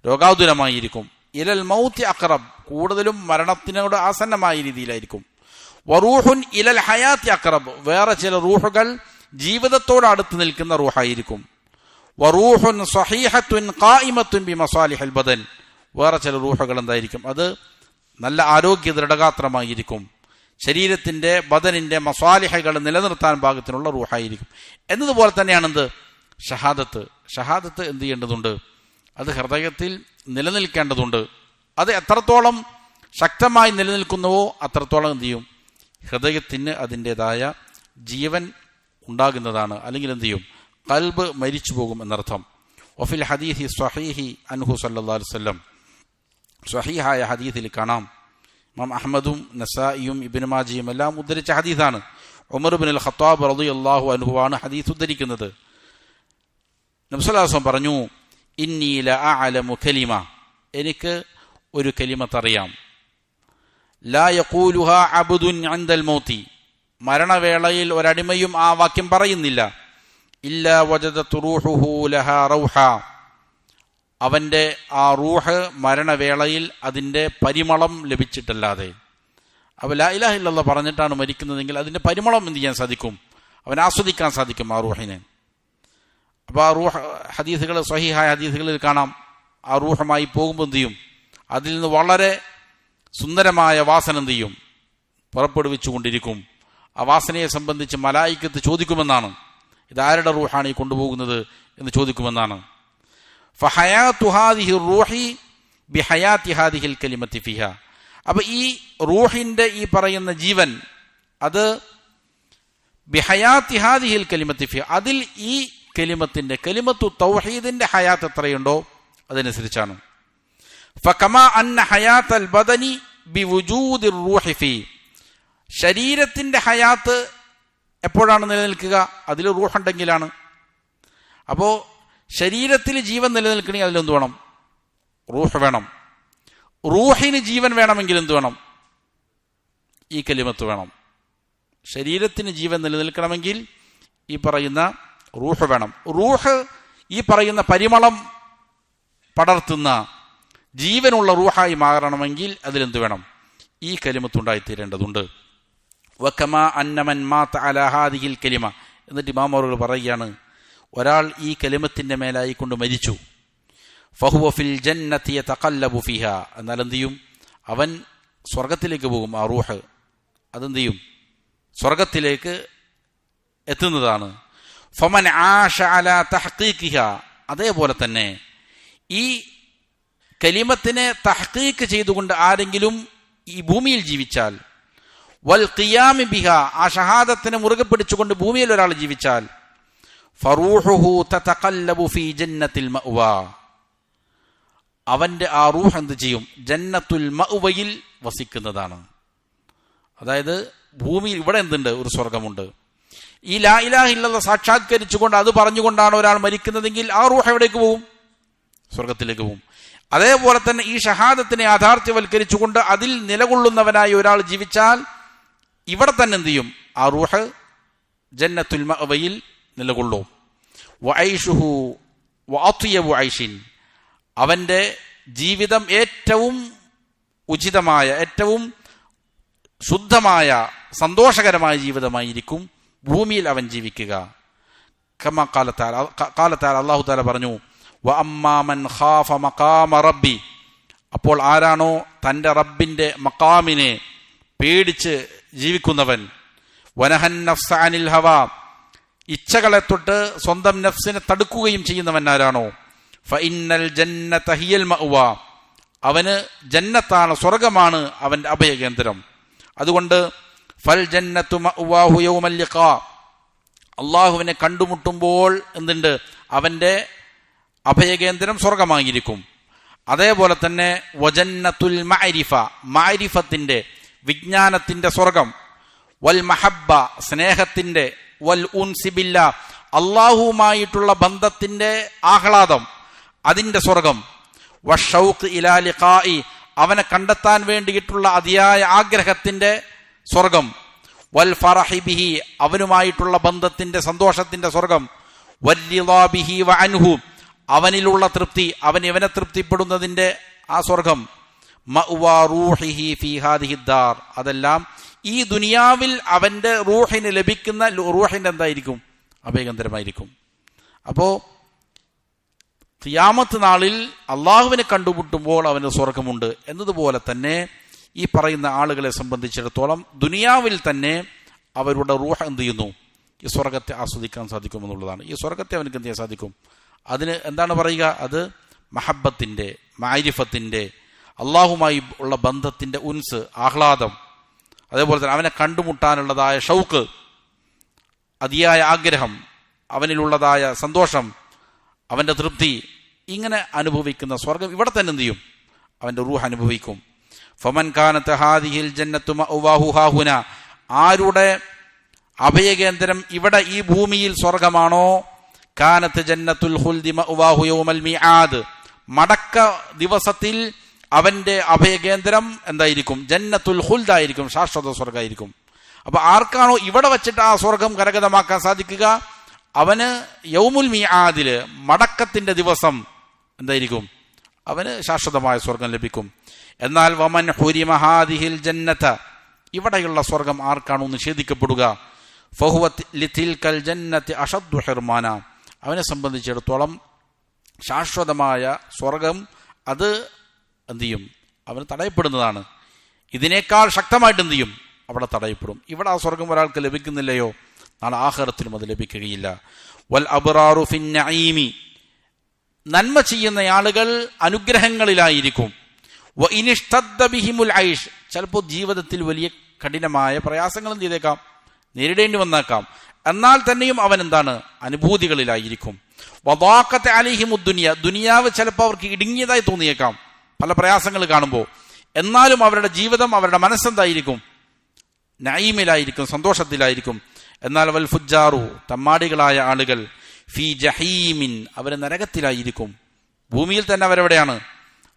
രോഗാതുരമായിരിക്കും. ഇലൽ മൗത്തി അഖറബ്, കൂടുതലും മരണത്തിനോട് ആസന്നമായ രീതിയിലായിരിക്കും. വറൂഹുൻ ഇലൽ ഹയാത്തി അഖറബ്, വേറെ ചില റൂഹുകൾ ജീവിതത്തോട് അടുത്ത് നിൽക്കുന്ന റൂഹായിരിക്കും. വറൂഹുൻ സ്വഹീഹത്തുൻ ഖായിമത്തുൻ ബിമസാലിഹിൽ ബദൻ, വേറെ ചില റൂഹുകൾ എന്തായിരിക്കും, അത് നല്ല ആരോഗ്യ ദൃഢഗാത്രമായിരിക്കും, ശരീരത്തിന്റെ ബദനിന്റെ മസാലിഹകൾ നിലനിർത്താൻ പാകത്തിനുള്ള റൂഹായിരിക്കും. എന്നതുപോലെ തന്നെയാണ് എന്ത്, ഷഹാദത്ത്. ഷഹാദത്ത് എന്ത് ചെയ്യേണ്ടതുണ്ട്, അത് ഹൃദയത്തിൽ നിലനിൽക്കേണ്ടതുണ്ട്. അത് എത്രത്തോളം ശക്തമായി നിലനിൽക്കുന്നുവോ അത്രത്തോളം എന്ത് ചെയ്യും, ഹൃദയത്തിന് അതിൻ്റെതായ ജീവൻ ഉണ്ടാകുന്നതാണ്, അല്ലെങ്കിൽ എന്ത് ചെയ്യും, ഖൽബ് മരിച്ചു പോകും എന്നർത്ഥം. വഫിൽ ഹദീഥി സ്വഹീഹി അൻഹു സല്ലല്ലാഹു അലൈഹി വസല്ലം, സ്വഹീഹായ ഹദീഥിൽ കാണാം, ഇമാം അഹ്മദും നസായിയും ഇബ്നു മാജയും എല്ലാം ഉദ്ധരിച്ച ഹദീസാണ്. ഉമർ ഇബ്നുൽ ഖത്താബ് റളിയല്ലാഹു അൻഹു ആണ് ഹദീസ് ഉദ്ധരിക്കുന്നത്. നബി സല്ലല്ലാഹു അലൈഹി വസല്ലം പറഞ്ഞു, ഇന്നി ലഅഅലമു കലിമ, എനിക്ക് ഒരു കലിമത്ത് അറിയാം, ലാ യഖൂലുഹാ അബ്ദുൻ ഇൻദൽ മൗതി, മരണവേളയിൽ ഒരടിമയും ആ വാക്യം പറയുന്നില്ല, ഇല്ലാ വജദതു റൂഹുഹു ലഹാ റൗഹ, അവന്റെ ആ റൂഹ് മരണവേളയിൽ അതിൻ്റെ പരിമളം ലഭിച്ചിട്ടല്ലാതെ. അപ്പോൾ ലാ ഇലാഹ ഇല്ലല്ലാഹ് പറഞ്ഞിട്ടാണ് മരിക്കുന്നതെങ്കിൽ അതിൻ്റെ പരിമളം എന്ത് ചെയ്യാൻ സാധിക്കും? അവൻ ആസ്വദിക്കാൻ സാധിക്കും ആ റൂഹിനെ. അപ്പോൾ ആ റൂഹ് ഹദീസുകൾ, സ്വഹീഹായ ഹദീസുകളിൽ കാണാം, ആ റൂഹുമായി പോകുമ്പോൾ എന്ത് ചെയ്യും? അതിൽ നിന്ന് വളരെ സുന്ദരമായ വാസന എന്ത് ചെയ്യും? പുറപ്പെടുവിച്ചു കൊണ്ടിരിക്കും. ആ വാസനയെ സംബന്ധിച്ച് മലായിക്കത്ത് ചോദിക്കുമെന്നാണ്, ഇതാരുടെ റൂഹാണ് ഈ കൊണ്ടുപോകുന്നത് എന്ന് ചോദിക്കുമെന്നാണ്. ഫഹയാത്തു ഹാദിഹി റൂഹി ബിഹയാത്തി ഹാദിഹിൽ കലിമത്തി ഫിഹ, അപ്പൊ ഈ റൂഹിന്റെ ഈ പറയുന്ന ജീവൻ അത് ബിഹയാത്തി ഹാദിഹിൽ കലിമത്തി ഫിഹ, അതിൽ ഈ കലിമത്തിന്റെ, കലിമത്തു തൗഹീദിന്റെ ഹയാത്ത് എത്രയുണ്ടോ അതനുസരിച്ചാണ്. ഫകമാ അന്ന ഹയാത്തൽ ബദനി ബിവുജൂദിർ റൂഹി ഫീ, ശരീരത്തിന്റെ ഹയാത്ത് എപ്പോഴാണ് നിലനിൽക്കുക? അതിൽ റൂഹുണ്ടെങ്കിലാണ്. അപ്പോൾ ശരീരത്തിൽ ജീവൻ നിലനിൽക്കണമെങ്കിൽ അതിലെന്ത് വേണം? റൂഹ് വേണം. റൂഹിന് ജീവൻ വേണമെങ്കിൽ എന്ത് വേണം? ഈ കലിമത്ത് വേണം. ശരീരത്തിന് ജീവൻ നിലനിൽക്കണമെങ്കിൽ ഈ പറയുന്ന റൂഹ് വേണം. റൂഹ് ഈ പറയുന്ന പരിമളം പടർത്തുന്ന ജീവനുള്ള റൂഹായി മാറണമെങ്കിൽ അതിലെന്ത് വേണം? ഈ കലിമത്തുണ്ടായിത്തീരേണ്ടതുണ്ട്. വകമാ അന്നമൻ മാത അലാ ഹാദിഹിൽ കലിമ, എന്നിട്ട് ഇമാം അവറുകൾ പറയുകയാണ്, ഒരാൾ ഈ കലിമത്തിന്റെ മേലായിക്കൊണ്ട് മരിച്ചു, ഫഹുവ ഫിൽ ജന്നതി യതഖല്ലബു ഫിഹ, എന്നാൽ എന്ത് ചെയ്യും? അവൻ സ്വർഗത്തിലേക്ക് പോകും. ആ റൂഹ് അതെന്ത് ചെയ്യും? സ്വർഗത്തിലേക്ക് എത്തുന്നതാണ്. ഫമൻ ആഷ അലാ തഹ്ഖീഖിഹ, അതേപോലെ തന്നെ ഈ കലിമത്തിനെ തഹ്ഖീഖ് ചെയ്തുകൊണ്ട് ആരെങ്കിലും ഈ ഭൂമിയിൽ ജീവിച്ചാൽ, വൽ ഖിയാമി ബിഹ, ആ ഷഹാദത്തിനെ മുറുകെ പിടിച്ചുകൊണ്ട് ഭൂമിയിൽ ഒരാൾ ജീവിച്ചാൽ, ഫറൂഹുഹു തതഖല്ലബു ഫീ ജന്നത്തിൽ മഅ്വാ, അവന്റെ ആ റൂഹ് എന്ത് ചെയ്യും? ജന്നത്തുൽ മഅ്വയിൽ വസിക്കുന്നതാണ്. അതായത് ഭൂമിയിൽ ഇവിടെ എന്തുണ്ട്? ഒരു സ്വർഗമുണ്ട്. ഈ ലാ ഇലാഹ ഇല്ലല്ലാഹ് സാക്ഷാത്കരിച്ചുകൊണ്ട് അത് പറഞ്ഞുകൊണ്ടാണ് ഒരാൾ മരിക്കുന്നതെങ്കിൽ ആ റൂഹ് എവിടേക്ക് പോകും? സ്വർഗത്തിലേക്ക് പോകും. അതേപോലെ തന്നെ ഈ ഷഹാദത്തിനെ യാഥാർത്ഥ്യവൽക്കരിച്ചുകൊണ്ട് അതിൽ നിലകൊള്ളുന്നവനായി ഒരാൾ ജീവിച്ചാൽ ഇവിടെ തന്നെ എന്ത് ചെയ്യും? ആ റൂഹ് ജന്നത്തുൽ മഅ്വയിൽ നിലകൊള്ളും. വഐഷുഹു വഅത്യബു ഐഷിൻ, അവന്റെ ജീവിതം ഏറ്റവും ഉചിതമായ, ഏറ്റവും ശുദ്ധമായ, സന്തോഷകരമായ ജീവിതമായിരിക്കും ഭൂമിയിൽ അവൻ ജീവിക്കുക. കമാ ഖാല തആല, അല്ലാഹു തആല പറഞ്ഞു, വഅമ്മാ മൻ ഖാഫ മഖാമ റബ്ബി, അപ്പോൾ ആരാണോ തൻ്റെ റബ്ബിന്റെ മഖാമിനെ പേടിച്ച് ജീവിക്കുന്നവൻ, വനഹൻ നഫ്സ അനിൽ ഹവാ, ഇച്ഛകളെ തൊട്ട് സ്വന്തം നഫ്സിനെ തടുക്കുകയും ചെയ്യുന്നവൻ ആരാണോ, ഫഇന്നൽ ജന്നത ഹിയൽ മഅ്വാ, അവന് ജന്നത്താണ്, സ്വർഗമാണ് അവന്റെ അഭയകേന്ദ്രം. അതുകൊണ്ട് ഫൽ ജന്നത്തു മഅ്വാഹു യൗമൽ ലിഖാ, അള്ളാഹുവിനെ കണ്ടുമുട്ടുമ്പോൾ എന്തുണ്ട്? അവന്റെ അഭയകേന്ദ്രം സ്വർഗമായിരിക്കും. അതേപോലെ തന്നെ വജന്നത്തുൽ മഅരിഫ, മഅരിഫത്തിന്റെ, വിജ്ഞാനത്തിന്റെ സ്വർഗം, വൽ മഹബ്ബ, സ്നേഹത്തിന്റെ, വൽ ഉൻസി ബില്ലാ, അള്ളാഹുവുമായിട്ടുള്ള ബന്ധത്തിന്റെ ആഹ്ലാദം, അതിന്റെ സ്വർഗം, വശൗഖ് ഇലാ ലിഖാഇ, അവനെ കണ്ടെത്താൻ വേണ്ടിയിട്ടുള്ള അതിയായ ആഗ്രഹത്തിന്റെ സ്വർഗം, വൽ ഫറഹി ബിഹി, അവനുമായിട്ടുള്ള ബന്ധത്തിന്റെ, സന്തോഷത്തിന്റെ സ്വർഗം, വല്ലിളാ ബിഹി വഅൻഹു, അവനിലുള്ള തൃപ്തി, അവൻ ഇവനെ തൃപ്തിപ്പെടുന്നതിന്റെ ആ സ്വർഗം, മഅ്വാ റൂഹിഹി ഫീ ഹാദിഹി ദാർ, അതെല്ലാം ഈ ദുനിയാവിൽ അവന്റെ റൂഹിന് ലഭിക്കുന്ന റൂഹിന്റെ എന്തായിരിക്കും? അഭയകേന്ദ്രമായിരിക്കും. അപ്പോ ഖിയാമത്ത് നാളിൽ അള്ളാഹുവിനെ കണ്ടുമുട്ടുമ്പോൾ അവന് സ്വർഗമുണ്ട് എന്നതുപോലെ തന്നെ ഈ പറയുന്ന ആളുകളെ സംബന്ധിച്ചിടത്തോളം ദുനിയാവിൽ തന്നെ അവരുടെ റൂഹ് എന്ത് ചെയ്യുന്നു? ഈ സ്വർഗത്തെ ആസ്വദിക്കാൻ സാധിക്കുമെന്നുള്ളതാണ്. ഈ സ്വർഗത്തെ അവനക്ക് എന്ത് ചെയ്യാൻ സാധിക്കും? അതിന് എന്താണ് പറയുക? അത് മഹബത്തിന്റെ, മഅരിഫത്തിന്റെ, അള്ളാഹുമായി ഉള്ള ബന്ധത്തിന്റെ ഉൻസ്, ആഹ്ലാദം, അതേപോലെ തന്നെ അവനെ കണ്ടുമുട്ടാനുള്ളതായ ഷൗക്ക്, അതിയായ ആഗ്രഹം, അവനിലുള്ളതായ സന്തോഷം, അവന്റെ തൃപ്തി, ഇങ്ങനെ അനുഭവിക്കുന്ന സ്വർഗം ഇവിടെ തന്നെ എന്ത് ചെയ്യും? അവന്റെ റൂഹ് അനുഭവിക്കും. ഫമൻ കാനത ഹാദിഹിൽ ജന്നത്തു മഅവാഹു ഹാഹുന, ആരുടെ അഭയകേന്ദ്രം ഇവിടെ ഈ ഭൂമിയിൽ സ്വർഗമാണോ, കാനത്ത് ജന്നത്തുൽ ഖുൽദി മഅവാഹു യൗമൽ മിആദ്, മടക്ക ദിവസത്തിൽ അവന്റെ അഭയകേന്ദ്രം എന്തായിരിക്കും? ജന്നത്തുൽ ഖുൽദ് ആയിരിക്കും, ശാശ്വത സ്വർഗമായിരിക്കും. അപ്പൊ ആർക്കാണോ ഇവിടെ വെച്ചിട്ട് ആ സ്വർഗം കരഗതമാക്കാൻ സാധിക്കുക, അവന് യൗമുൽ മിആദില് മടക്കത്തിന്റെ ദിവസം എന്തായിരിക്കും? അവന് ശാശ്വതമായ സ്വർഗം ലഭിക്കും. എന്നാൽ വമൻ ഹുരിമ ഹാദിഹിൽ ജന്നത, ഇവിടെയുള്ള സ്വർഗം ആർക്കാണോ നിഷേധിക്കപ്പെടുക, ഫഹുവ ലിതിൽകൽ ജന്നതി അഷദ്ദു ഹിർമാന, അവനെ സംബന്ധിച്ചിടത്തോളം ശാശ്വതമായ സ്വർഗം അത് എന്ത് ചെയ്യും? അവന് തടയപ്പെടുന്നതാണ്. ഇതിനേക്കാൾ ശക്തമായിട്ട് എന്ത് ചെയ്യും? അവിടെ തടയപ്പെടും. ഇവിടെ ആ സ്വർഗം ഒരാൾക്ക് ലഭിക്കുന്നില്ലയോ, നാളെ ആഖിറത്തിലും അത് ലഭിക്കുകയില്ല. വൽ അബ്റാറു ഫിൻ നഈമി, നന്മ ചെയ്യുന്ന ആളുകൾ അനുഗ്രഹങ്ങളിലായിരിക്കും. വ ഇനിഷ്തദ്ദ ബിഹിമുൽ ഐഷ്, ചിലപ്പോൾ ജീവിതത്തിൽ വലിയ കഠിനമായ പ്രയാസങ്ങളും ചെയ്തേക്കാം, നേരിടേണ്ടി വന്നേക്കാം, എന്നാൽ തന്നെയും അവൻ എന്താണ്? അനുഭൂതികളിലായിരിക്കും. വദാഖത അലൈഹിമുദ് ദുനിയ, ദുനിയാവ് ചിലപ്പോൾ അവർക്ക് ഇടുങ്ങിയതായി തോന്നിയേക്കാം പല പ്രയാസങ്ങൾ കാണുമ്പോൾ, എന്നാലും അവരുടെ ജീവിതം, അവരുടെ മനസ്സെന്തായിരിക്കും? നഈമിലായിരിക്കും, സന്തോഷത്തിലായിരിക്കും. എന്നാൽ വൽ ഫുജ്ജാറു, തമ്മാടികളായ ആളുകൾ, ഫി ജഹീമിൻ, അവർ നരകത്തിലായിരിക്കും. ഭൂമിയിൽ തന്നെ അവരെവിടെയാണ്?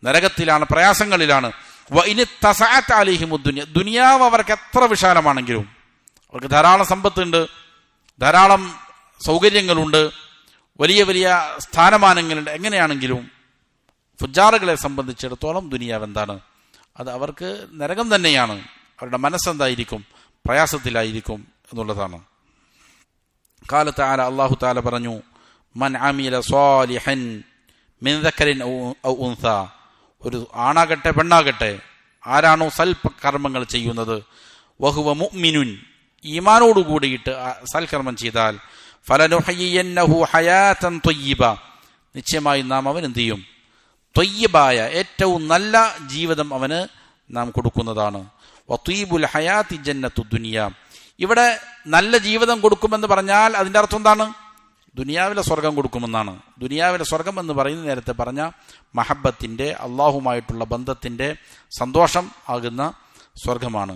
നരകത്തിലാണ്, പ്രയാസങ്ങളിലാണ്. വ ഇനി തസഅത അലൈഹിമുദ് ദുനിയ, ദുനിയാവ് അവർക്ക് എത്ര വിശാലമാണെങ്കിലും, അവർക്ക് ധാരാളം സമ്പത്തുണ്ട്, ധാരാളം സൗകര്യങ്ങളുണ്ട്, വലിയ വലിയ സ്ഥാനമാനങ്ങളുണ്ട്, എങ്ങനെയാണെങ്കിലും ഫുജ്ജാറുകളെ സംബന്ധിച്ചിടത്തോളം ദുനിയാവ് എന്താണ്? അത് അവർക്ക് നരകം തന്നെയാണ്. അവരുടെ മനസ്സെന്തായിരിക്കും? പ്രയാസത്തിലായിരിക്കും എന്നുള്ളതാണ്. ഖാല തആല, അല്ലാഹു തആല പറഞ്ഞു, മൻ അമില സ്വാലിഹൻ മിൻ ദക്കറിൻ ഔ ഉൻസ, ഒരു ആണാകട്ടെ പെണ്ണാകട്ടെ, ആരാണോ സൽകർമ്മങ്ങൾ ചെയ്യുന്നത്, വഹുവ മുഅ്മിനുൻ, ഈമാനോട് കൂടിയിട്ട് സൽകർമ്മം ചെയ്താൽ, ഫലനുഹയ്യിയന്നഹു ഹയാതൻ ത്വയ്യിബ, നിശ്ചയമായി നാം അവൻ എന്ത് ചെയ്യും? ത്വയ്യിബായ, ഏറ്റവും നല്ല ജീവിതം അവന് നാം കൊടുക്കുന്നതാണ്. വത്വീബുൽ ഹയാത്തി ജന്നത്തു ദുനിയ, ഇവിടെ നല്ല ജീവിതം കൊടുക്കുമെന്ന് പറഞ്ഞാൽ അതിൻ്റെ അർത്ഥം എന്താണ്? ദുനിയാവിലെ സ്വർഗം കൊടുക്കുമെന്നാണ്. ദുനിയാവിലെ സ്വർഗം എന്ന് പറയുന്നത് നേരത്തെ പറഞ്ഞ മഹബത്തിന്റെ, അള്ളാഹുമായിട്ടുള്ള ബന്ധത്തിന്റെ സന്തോഷം ആകുന്ന സ്വർഗമാണ്.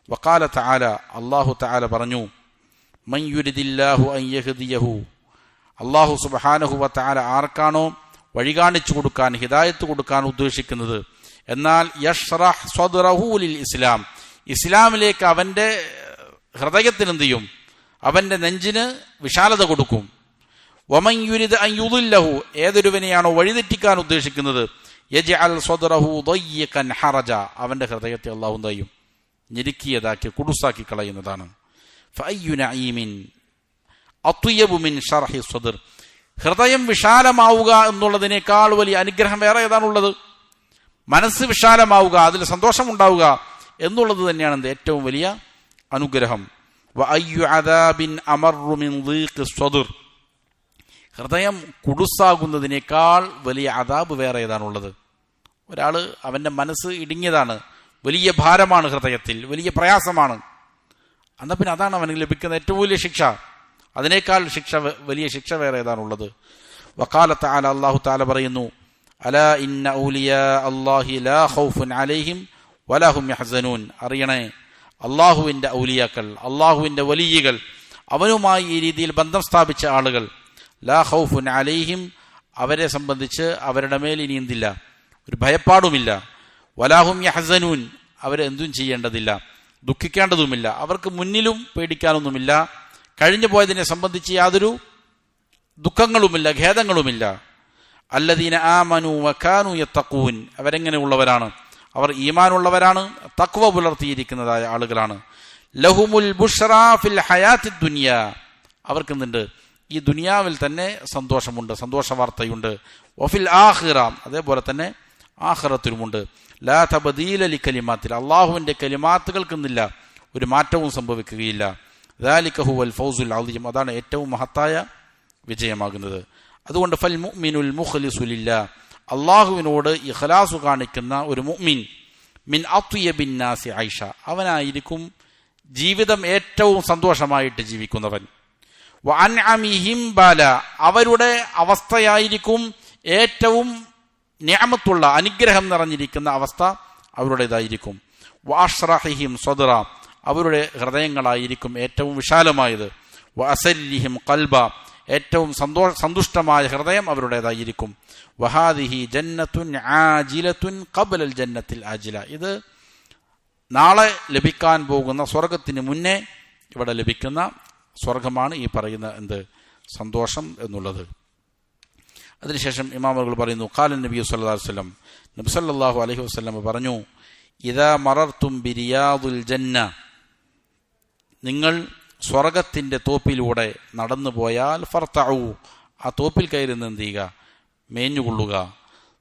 വഖാല തആല, അല്ലാഹു തആല പറഞ്ഞു, മൻ യുരിദില്ലാഹു അൻ യഹ്ദിയഹു, അല്ലാഹു സുബ്ഹാനഹു വ തആല ആർക്കാണോ വഴി കാണിച്ചു കൊടുക്കാൻ, ഹിദായത്ത് കൊടുക്കാൻ ഉദ്ദേശിക്കുന്നത്, എന്നാൽ യശ്റഹ് സ്വദ്റഹു ലിൽ ഇസ്ലാം, ഇസ്ലാമിലേക്ക് അവന്റെ ഹൃദയത്തിന് എന്ത് ചെയ്യും? അവന്റെ നെഞ്ചിന് വിശാലത കൊടുക്കും. വമൻ യുരിദ് അൻ യുദില്ലഹു, ഏതൊരുവനെയാണോ വഴിതെറ്റിക്കാൻ ഉദ്ദേശിക്കുന്നത്, യജ്അൽ സ്വദ്റഹു ദയ്യിഖൻ ഹറജ, അവന്റെ ഹൃദയത്തെ അല്ലാഹു എന്ത് ചെയ്യും? ഞെരുക്കിയതാക്കി, കുടുസാക്കി കളയുന്നതാണ്. ഫഅയ്യു നഈമിൻ അത്വയബു മിൻ ശർഹി സ്വദ്ർ, ഹൃദയം വിശാലമാവുക എന്നുള്ളതിനേക്കാൾ വലിയ അനുഗ്രഹം വേറെ ഏതാണുള്ളത്? മനസ്സ് വിശാലമാവുക, അതിൽ സന്തോഷമുണ്ടാവുക എന്നുള്ളത് തന്നെയാണ് ഏറ്റവും വലിയ അനുഗ്രഹം. വഅയ്യു അദാബിൻ അമറു മിൻ ദീഖി സ്വദ്ർ, ഹൃദയം കുടുസാകുന്നതിനേക്കാൾ വലിയ അദാബ് വേറെ ഏതാണുള്ളത്? ഒരാള് അവന്റെ മനസ്സ് ഇടുങ്ങിയതാണ്, വലിയ ഭാരമാണ് ഹൃദയത്തിൽ, വലിയ പ്രയാസമാണ്, എന്നാൽ പിന്നെ അതാണ് അവന് ലഭിക്കുന്ന ഏറ്റവും വലിയ ശിക്ഷ. അതിനേക്കാൾ വലിയ ശിക്ഷ വേറെ ഏതാണുള്ളത്? വഖാല തആല, അല്ലാഹു തആല പറയുന്നു, അലാ ഇന്ന ഔലിയാ അല്ലാഹി ലാ ഖൗഫുൻ അലൈഹിം വലാ ഹും യഹ്സനൂൻ, അറിയണേ, അള്ളാഹുവിന്റെ ഔലിയാക്കൾ, അള്ളാഹുവിന്റെ വലിയകൾ, അവനുമായി ഈ രീതിയിൽ ബന്ധം സ്ഥാപിച്ച ആളുകൾ, ലാ ഖൗഫുൻ അലൈഹിം, അവരെ സംബന്ധിച്ച് അവരുടെ മേൽ ഇനി എന്തില്ല? ഒരു ഭയപ്പാടുമില്ല. വലാഹും യഹ്സനൂൻ, അവരെന്തും ചെയ്യേണ്ടതില്ല, ദുഃഖിക്കേണ്ടതുമില്ല, അവർക്ക് മുന്നിലും പേടിക്കാനൊന്നുമില്ല, കഴിഞ്ഞു പോയതിനെ സംബന്ധിച്ച് യാതൊരു ദുഃഖങ്ങളുമില്ല, ഖേദങ്ങളുമില്ല. അല്ലദീന ആമനു വകാനു യത്തഖൂൻ, അവരെങ്ങനെയുള്ളവരാണ്? അവർ ഈമാനുള്ളവരാണ്, തഖ്വ പുലർത്തിയിരിക്കുന്നതായ ആളുകളാണ്. ലഹുമുൽ ബുഷ്റാ ഫിൽ ഹയാത്തി ദുനിയ, അവർക്കെന്തുണ്ട്? ഈ ദുനിയാവിൽ തന്നെ സന്തോഷമുണ്ട്, സന്തോഷ വാർത്തയുണ്ട്. വഫിൽ ആഖിറ, അതേപോലെ തന്നെ ആഖിറത്തിലുമുണ്ട്. ലാ തബ്ദീല ലികലിമാത്തിൽ, അള്ളാഹുവിന്റെ കലിമാത്തുകൾക്കെന്നില്ല ഒരു മാറ്റവും സംഭവിക്കുകയില്ല. ദാലിക ഹുവൽ ഫൗസുൽ അദീം, അതാണ് ഏറ്റവും മഹത്തായ വിജയമാകുന്നത്. അതുകൊണ്ട് ഫൽ മുഅ്മിനുൽ മുഖ്ലിസു ലില്ലാ, അള്ളാഹുവിനോട് ഇഖ്ലാസു കാണിക്കുന്ന ഒരു മുഅ്മിൻ, മിൻ അത്വയബിൻ നാസി ഐഷ, അവനായിരിക്കും ജീവിതം ഏറ്റവും സന്തോഷമായിട്ട് ജീവിക്കുന്നവൻ. വഅൻഅമിഹിം ബാല, അവരുടെ അവസ്ഥയായിരിക്കും ഏറ്റവും നിഅമത്തുള്ള അനുഗ്രഹം നിറഞ്ഞിരിക്കുന്ന അവസ്ഥ അവരുടേതായിരിക്കും. വഅശ്റഹിഹിം സദ്റ, അവരുടെ ഹൃദയങ്ങളായിരിക്കും ഏറ്റവും വിശാലമായത്. വഅസല്ലിഹിം ഖൽബ, ഏറ്റവും സന്തുഷ്ടമായ ഹൃദയം അവരുടേതായിരിക്കും. വഹാദിഹി ജന്നത്തുൻ ആജിലത്തുൻ ഖബ്ലൽ ജന്നത്തിൽ ആജില, ഇത് നാളെ ലഭിക്കാൻ പോകുന്ന സ്വർഗത്തിന് മുന്നേ ഇവിടെ ലഭിക്കുന്ന സ്വർഗമാണ് ഈ പറയുന്ന സന്തോഷം എന്നുള്ളത്. അതിനുശേഷം ഇമാമുകൾ പറയുന്നു, ഖാലൻ നബി സല്ലല്ലാഹു അലൈഹി വസല്ലം, നബി സല്ലല്ലാഹു അലൈഹി വസല്ലം പറഞ്ഞു, ഇദാ മറർതും ബിരിയാദുൽ ജന്ന, നിങ്ങൾ സ്വർഗത്തിന്റെ തോപ്പിലൂടെ നടന്നു പോയാൽ ഫർതഉ, ആ തോപ്പിൽ കയറി എന്ത് ചെയ്യുക, മേഞ്ഞുകൊള്ളുക.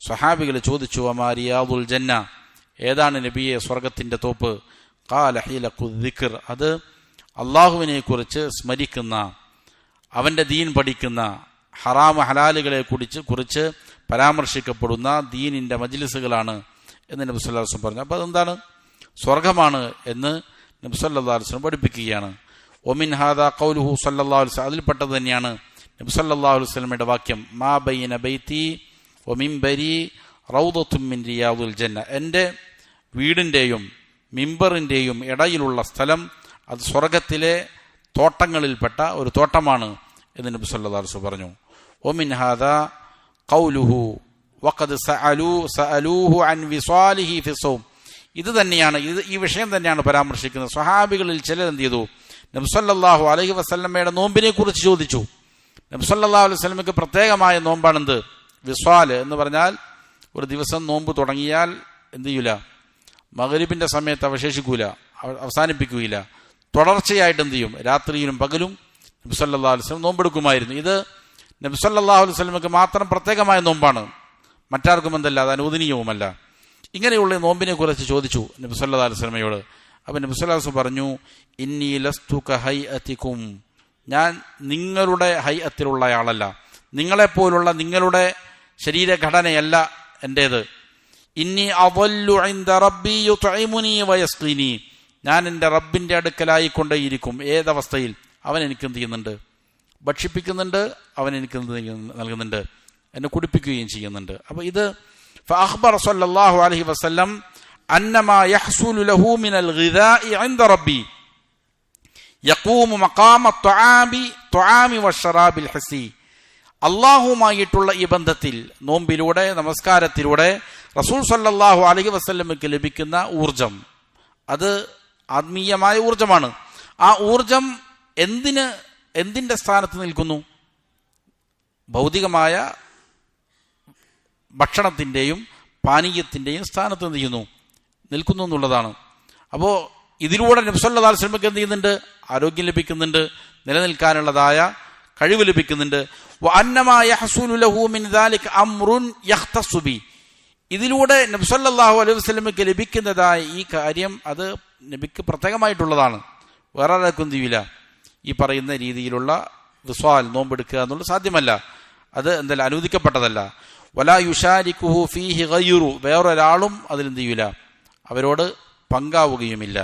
സ്വഹാബികൾ ചോദിച്ചു, വമാ റിയാദുൽ ജന്ന, ഏതാണ് നബിയെ സ്വർഗത്തിന്റെ തോപ്പ്? ഖാല ഹീലഖു ദിക്ർ, അത് അള്ളാഹുവിനെ കുറിച്ച് സ്മരിക്കുന്ന, അവന്റെ ദീൻ പഠിക്കുന്ന, ഹറാമ് ഹലാലുകളെ കുറിച്ച് പരാമർശിക്കപ്പെടുന്ന ദീനിന്റെ മജ്ലിസുകളാണ് എന്ന് നബി സല്ലല്ലാഹു അലൈഹി വസല്ലം പറഞ്ഞു. അപ്പോൾ അതെന്താണ്? സ്വർഗമാണ് എന്ന് നബി സല്ലല്ലാഹു അലൈഹി വസല്ലം പഠിപ്പിക്കുകയാണ്. ഒമിൻ ഹാദാ ഖൗലുഹു സല്ലല്ലാഹു അലൈഹി വസല്ലം, അതിൽപ്പെട്ടത് തന്നെയാണ് നബി സല്ലല്ലാഹു അലൈഹി വസല്ലമയുടെ വാക്യം, മാ ബൈന ബൈതി വമിൻബരി റൗദത്തും മിൻ റിയാദുൽ ജന്ന, എൻ്റെ വീടിൻ്റെയും മിമ്പറിൻ്റെയും ഇടയിലുള്ള സ്ഥലം അത് സ്വർഗത്തിലെ തോട്ടങ്ങളിൽപ്പെട്ട ഒരു തോട്ടമാണ് എന്ന് നബി സല്ലല്ലാഹു അലൈഹി വസല്ലം പറഞ്ഞു. ഒമിൻ ഹാദാ ഖൗലുഹു വഖദ് സഅലൂഹു അൻ വിസാലിഹി ഫിസ്സൗം, ഇത് തന്നെയാണ്, ഈ വിഷയം തന്നെയാണ് പരാമർശിക്കുന്നത്. സ്വഹാബികളിൽ ചിലർ എന്ത് ചെയ്തു, നബി സല്ലല്ലാഹു അലൈഹി വസല്ലമയുടെ നോമ്പിനെ കുറിച്ച് ചോദിച്ചു. നബി സല്ലല്ലാഹു അലൈഹി വസല്ലമയ്ക്ക് പ്രത്യേകമായ നോമ്പാണെന്ത്? വിസ്വാല് എന്ന് പറഞ്ഞാൽ ഒരു ദിവസം നോമ്പ് തുടങ്ങിയാൽ എന്ത് ചെയ്യൂല, മഗ്രിബിന്റെ സമയത്ത് അവശേഷിക്കൂല, അവസാനിപ്പിക്കുകയില്ല, തുടർച്ചയായിട്ട് എന്ത് ചെയ്യും, രാത്രിയിലും പകലും നബി സല്ലല്ലാഹു അലൈഹി വസല്ലം നോമ്പെടുക്കുമായിരുന്നു. ഇത് നബി സല്ലല്ലാഹു അലൈഹി വസല്ലമയ്ക്ക് മാത്രം പ്രത്യേകമായ നോമ്പാണ്, മറ്റാർക്കും എന്തല്ല, അത് അനുവദനീയവുമല്ല. ഇങ്ങനെയുള്ള നോമ്പിനെ കുറിച്ച് ചോദിച്ചു നബി സല്ലല്ലാഹു അലൈഹി വസല്ലമയോട്. അപ്പം നബി സല്ലല്ലാഹു അലൈഹി വസല്ലം പറഞ്ഞു, ഇന്നി ലസ്തു കഹൈഅതികും, ഞാൻ നിങ്ങളുടെ ഹൈഅത്തിലുള്ള ആളല്ല, നിങ്ങളെപ്പോലുള്ള നിങ്ങളുടെ ശരീരഘടനയല്ല എൻ്റേത്. ഇന്നി അദല്ലു ഇൻദ റബ്ബി യുത്ഇമുനി വയസ്ഖീനി, ഞാൻ എൻ്റെ റബ്ബിൻ്റെ അടുക്കലായിക്കൊണ്ടേയിരിക്കും. ഏതവസ്ഥയിൽ? അവൻ എനിക്ക് എന്ത് ചെയ്യുന്നുണ്ട്? ഭക്ഷിപ്പിക്കുന്നുണ്ട്, അവൻ എനിക്ക് നൽകുന്നുണ്ട്, എന്നെ കുടിപ്പിക്കുകയും ചെയ്യുന്നുണ്ട്. അപ്പോൾ ഇത് ഫഅഖ്ബറ സല്ലല്ലാഹു അലൈഹി വസല്ലം അന്നമാ യഹ്സുലു ലഹു മിനൽ ഗിദാഇ ഇൻദ റബ്ബി യഖൂമു മഖാമ ത്വആമി വശറാബിൽ ഹസി, അള്ളാഹുമായിട്ടുള്ള ഈ ബന്ധത്തിൽ നോമ്പിലൂടെ നമസ്കാരത്തിലൂടെ റസൂൽ സല്ലല്ലാഹു അലൈഹി വസല്ലമയ്ക്ക് ലഭിക്കുന്ന ഊർജം, അത് ആത്മീയമായ ഊർജമാണ്. ആ ഊർജം എന്തിൻ്റെ സ്ഥാനത്ത് നിൽക്കുന്നു? ഭൗതികമായ ഭക്ഷണത്തിൻ്റെയും പാനീയത്തിൻ്റെയും സ്ഥാനത്ത് എന്ത് ചെയ്യുന്നു? നിൽക്കുന്നു എന്നുള്ളതാണ്. അപ്പോൾ ഇതിലൂടെ നബി സല്ലല്ലാഹു അലൈഹി വസല്ലമയ്ക്ക് എന്ത് ചെയ്യുന്നുണ്ട്? ആരോഗ്യം ലഭിക്കുന്നുണ്ട്, നിലനിൽക്കാനുള്ളതായ കഴിവ് ലഭിക്കുന്നുണ്ട്. വഅന്നമാ യഹ്സുലു ലഹു മിൻ ദാലിക അംറുൻ യഖ്തസ്സു ബി, ഇതിലൂടെ നബി സല്ലല്ലാഹു അലൈഹി വസല്ലമയ്ക്ക് ലഭിക്കുന്നതായ ഈ കാര്യം അത് നബിക്ക് പ്രത്യേകമായിട്ടുള്ളതാണ്, വേറെ ആർക്കും ചെയ്യില്ല. ഈ പറയുന്ന രീതിയിലുള്ള വിസ്വാൽ നോമ്പെടുക്കുക എന്നുള്ളത് സാധ്യമല്ല, അത് എന്തായാലും അനുവദിക്കപ്പെട്ടതല്ല. വലാ യുശാരിക്കുഹു ഫീഹി ഗൈറു, വേറൊരാളും അതിലെന്ത് ചെയ്യൂല, അവരോട് പങ്കാവുകയുമില്ല.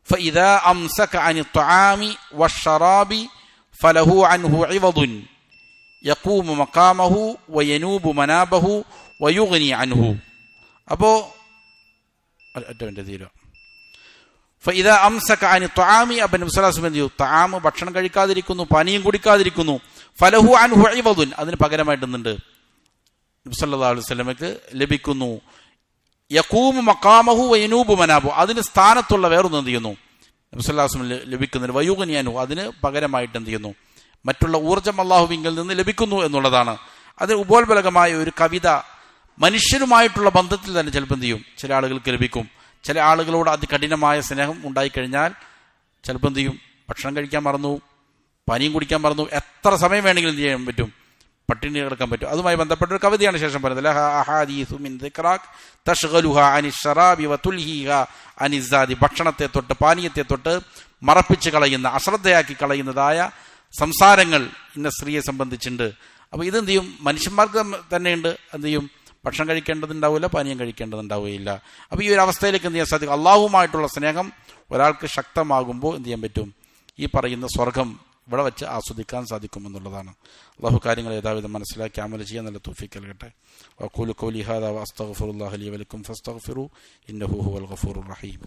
فإذا أمسك عن الطعام والشراب فله عنه عوض يقوم مقامه وينوب منابه ويغني عنه. അപ്പോൾ فإذا أمسك عن الطعام, അപ്പോൾ നബി സല്ലല്ലാഹു അലൈഹി വസല്ലം തആം ഭക്ഷണം കഴിക്കാതിരിക്കുന്നു, പാനീയം കുടിക്കാതിരിക്കുന്നു, ഫലഹു അൻഹു ഇവദുൻ, അതിന് പകരമായിട്ടുണ്ട് നബി സല്ലല്ലാഹു അലൈഹി വസല്ലമയ്ക്ക് ലഭിക്കുന്നു. യഖൂമു മഖാമഹു വയനൂബു മനാബു, അതിന് സ്ഥാനത്തുള്ള വേറൊന്നും എന്ത് ചെയ്യുന്നു? നബി സല്ലല്ലാഹു അലൈഹി വസല്ലം ലഭിക്കുന്നുണ്ട്. വയുഗ്നി അൻഹു, അതിന് പകരമായിട്ട് എന്ത് ചെയ്യുന്നു? മറ്റുള്ള ഊർജ്ജം അല്ലാഹുവിങ്കിൽ നിന്ന് ലഭിക്കുന്നു എന്നുള്ളതാണ്. അത് ഉപോത്ബലകമായ ഒരു കവിത മനുഷ്യരുമായിട്ടുള്ള ബന്ധത്തിൽ തന്നെ ചിലപ്പോൾ എന്ത് ചെയ്യും, ചില ആളുകൾക്ക് ലഭിക്കും. ചില ആളുകളോട് അതികഠിനമായ സ്നേഹം ഉണ്ടായിക്കഴിഞ്ഞാൽ ചിലപ്പോൾ എന്ത് ചെയ്യും, ഭക്ഷണം കഴിക്കാൻ മറന്നു, പാനീയം കുടിക്കാൻ മറന്നു, എത്ര സമയം വേണമെങ്കിലും എന്ത് ചെയ്യാൻ പറ്റും, പട്ടിണി കിടക്കാൻ പറ്റും. അതുമായി ബന്ധപ്പെട്ട ഒരു കവിതയാണ് ശേഷം പറയുന്നത്, ഭക്ഷണത്തെ തൊട്ട് പാനീയത്തെ തൊട്ട് മറപ്പിച്ച് കളയുന്ന, അശ്രദ്ധയാക്കി കളയുന്നതായ സംസാരങ്ങൾ ഇന്ന സ്ത്രീയെ സംബന്ധിച്ചുണ്ട്. അപ്പോൾ ഇതെന്ത് ചെയ്യും, മനുഷ്യന്മാർക്ക് തന്നെയുണ്ട്, എന്ത് ചെയ്യും, ഭക്ഷണം കഴിക്കേണ്ടതുണ്ടാവില്ല, പാനീയം കഴിക്കേണ്ടതുണ്ടാവുകയില്ല. അപ്പോൾ ഈ ഒരു അവസ്ഥയിലേക്ക് എന്ത് ചെയ്യാൻ സാധിക്കും? അള്ളാഹുമായിട്ടുള്ള സ്നേഹം ഒരാൾക്ക് ശക്തമാകുമ്പോൾ എന്ത് ചെയ്യാൻ പറ്റും, ഈ പറയുന്ന സ്വർഗം ഇവിടെ വെച്ച് ആസ്വദിക്കാൻ സാധിക്കുമെന്നുള്ളതാണ്. അള്ളാഹു കാര്യങ്ങൾ യഥാവിധം മനസ്സിലാക്കി അമൽ ചെയ്യാൻ നല്ല തൗഫീഖ് നൽകട്ടെ. വഖൂലു ഖൗലി ഹാദാ വഅസ്തഗ്ഫിറുല്ലാഹ ലി വലക്കും ഫസ്തഗ്ഫിറൂ ഇന്നഹു ഹുവൽ ഗഫൂറുർ റഹീം.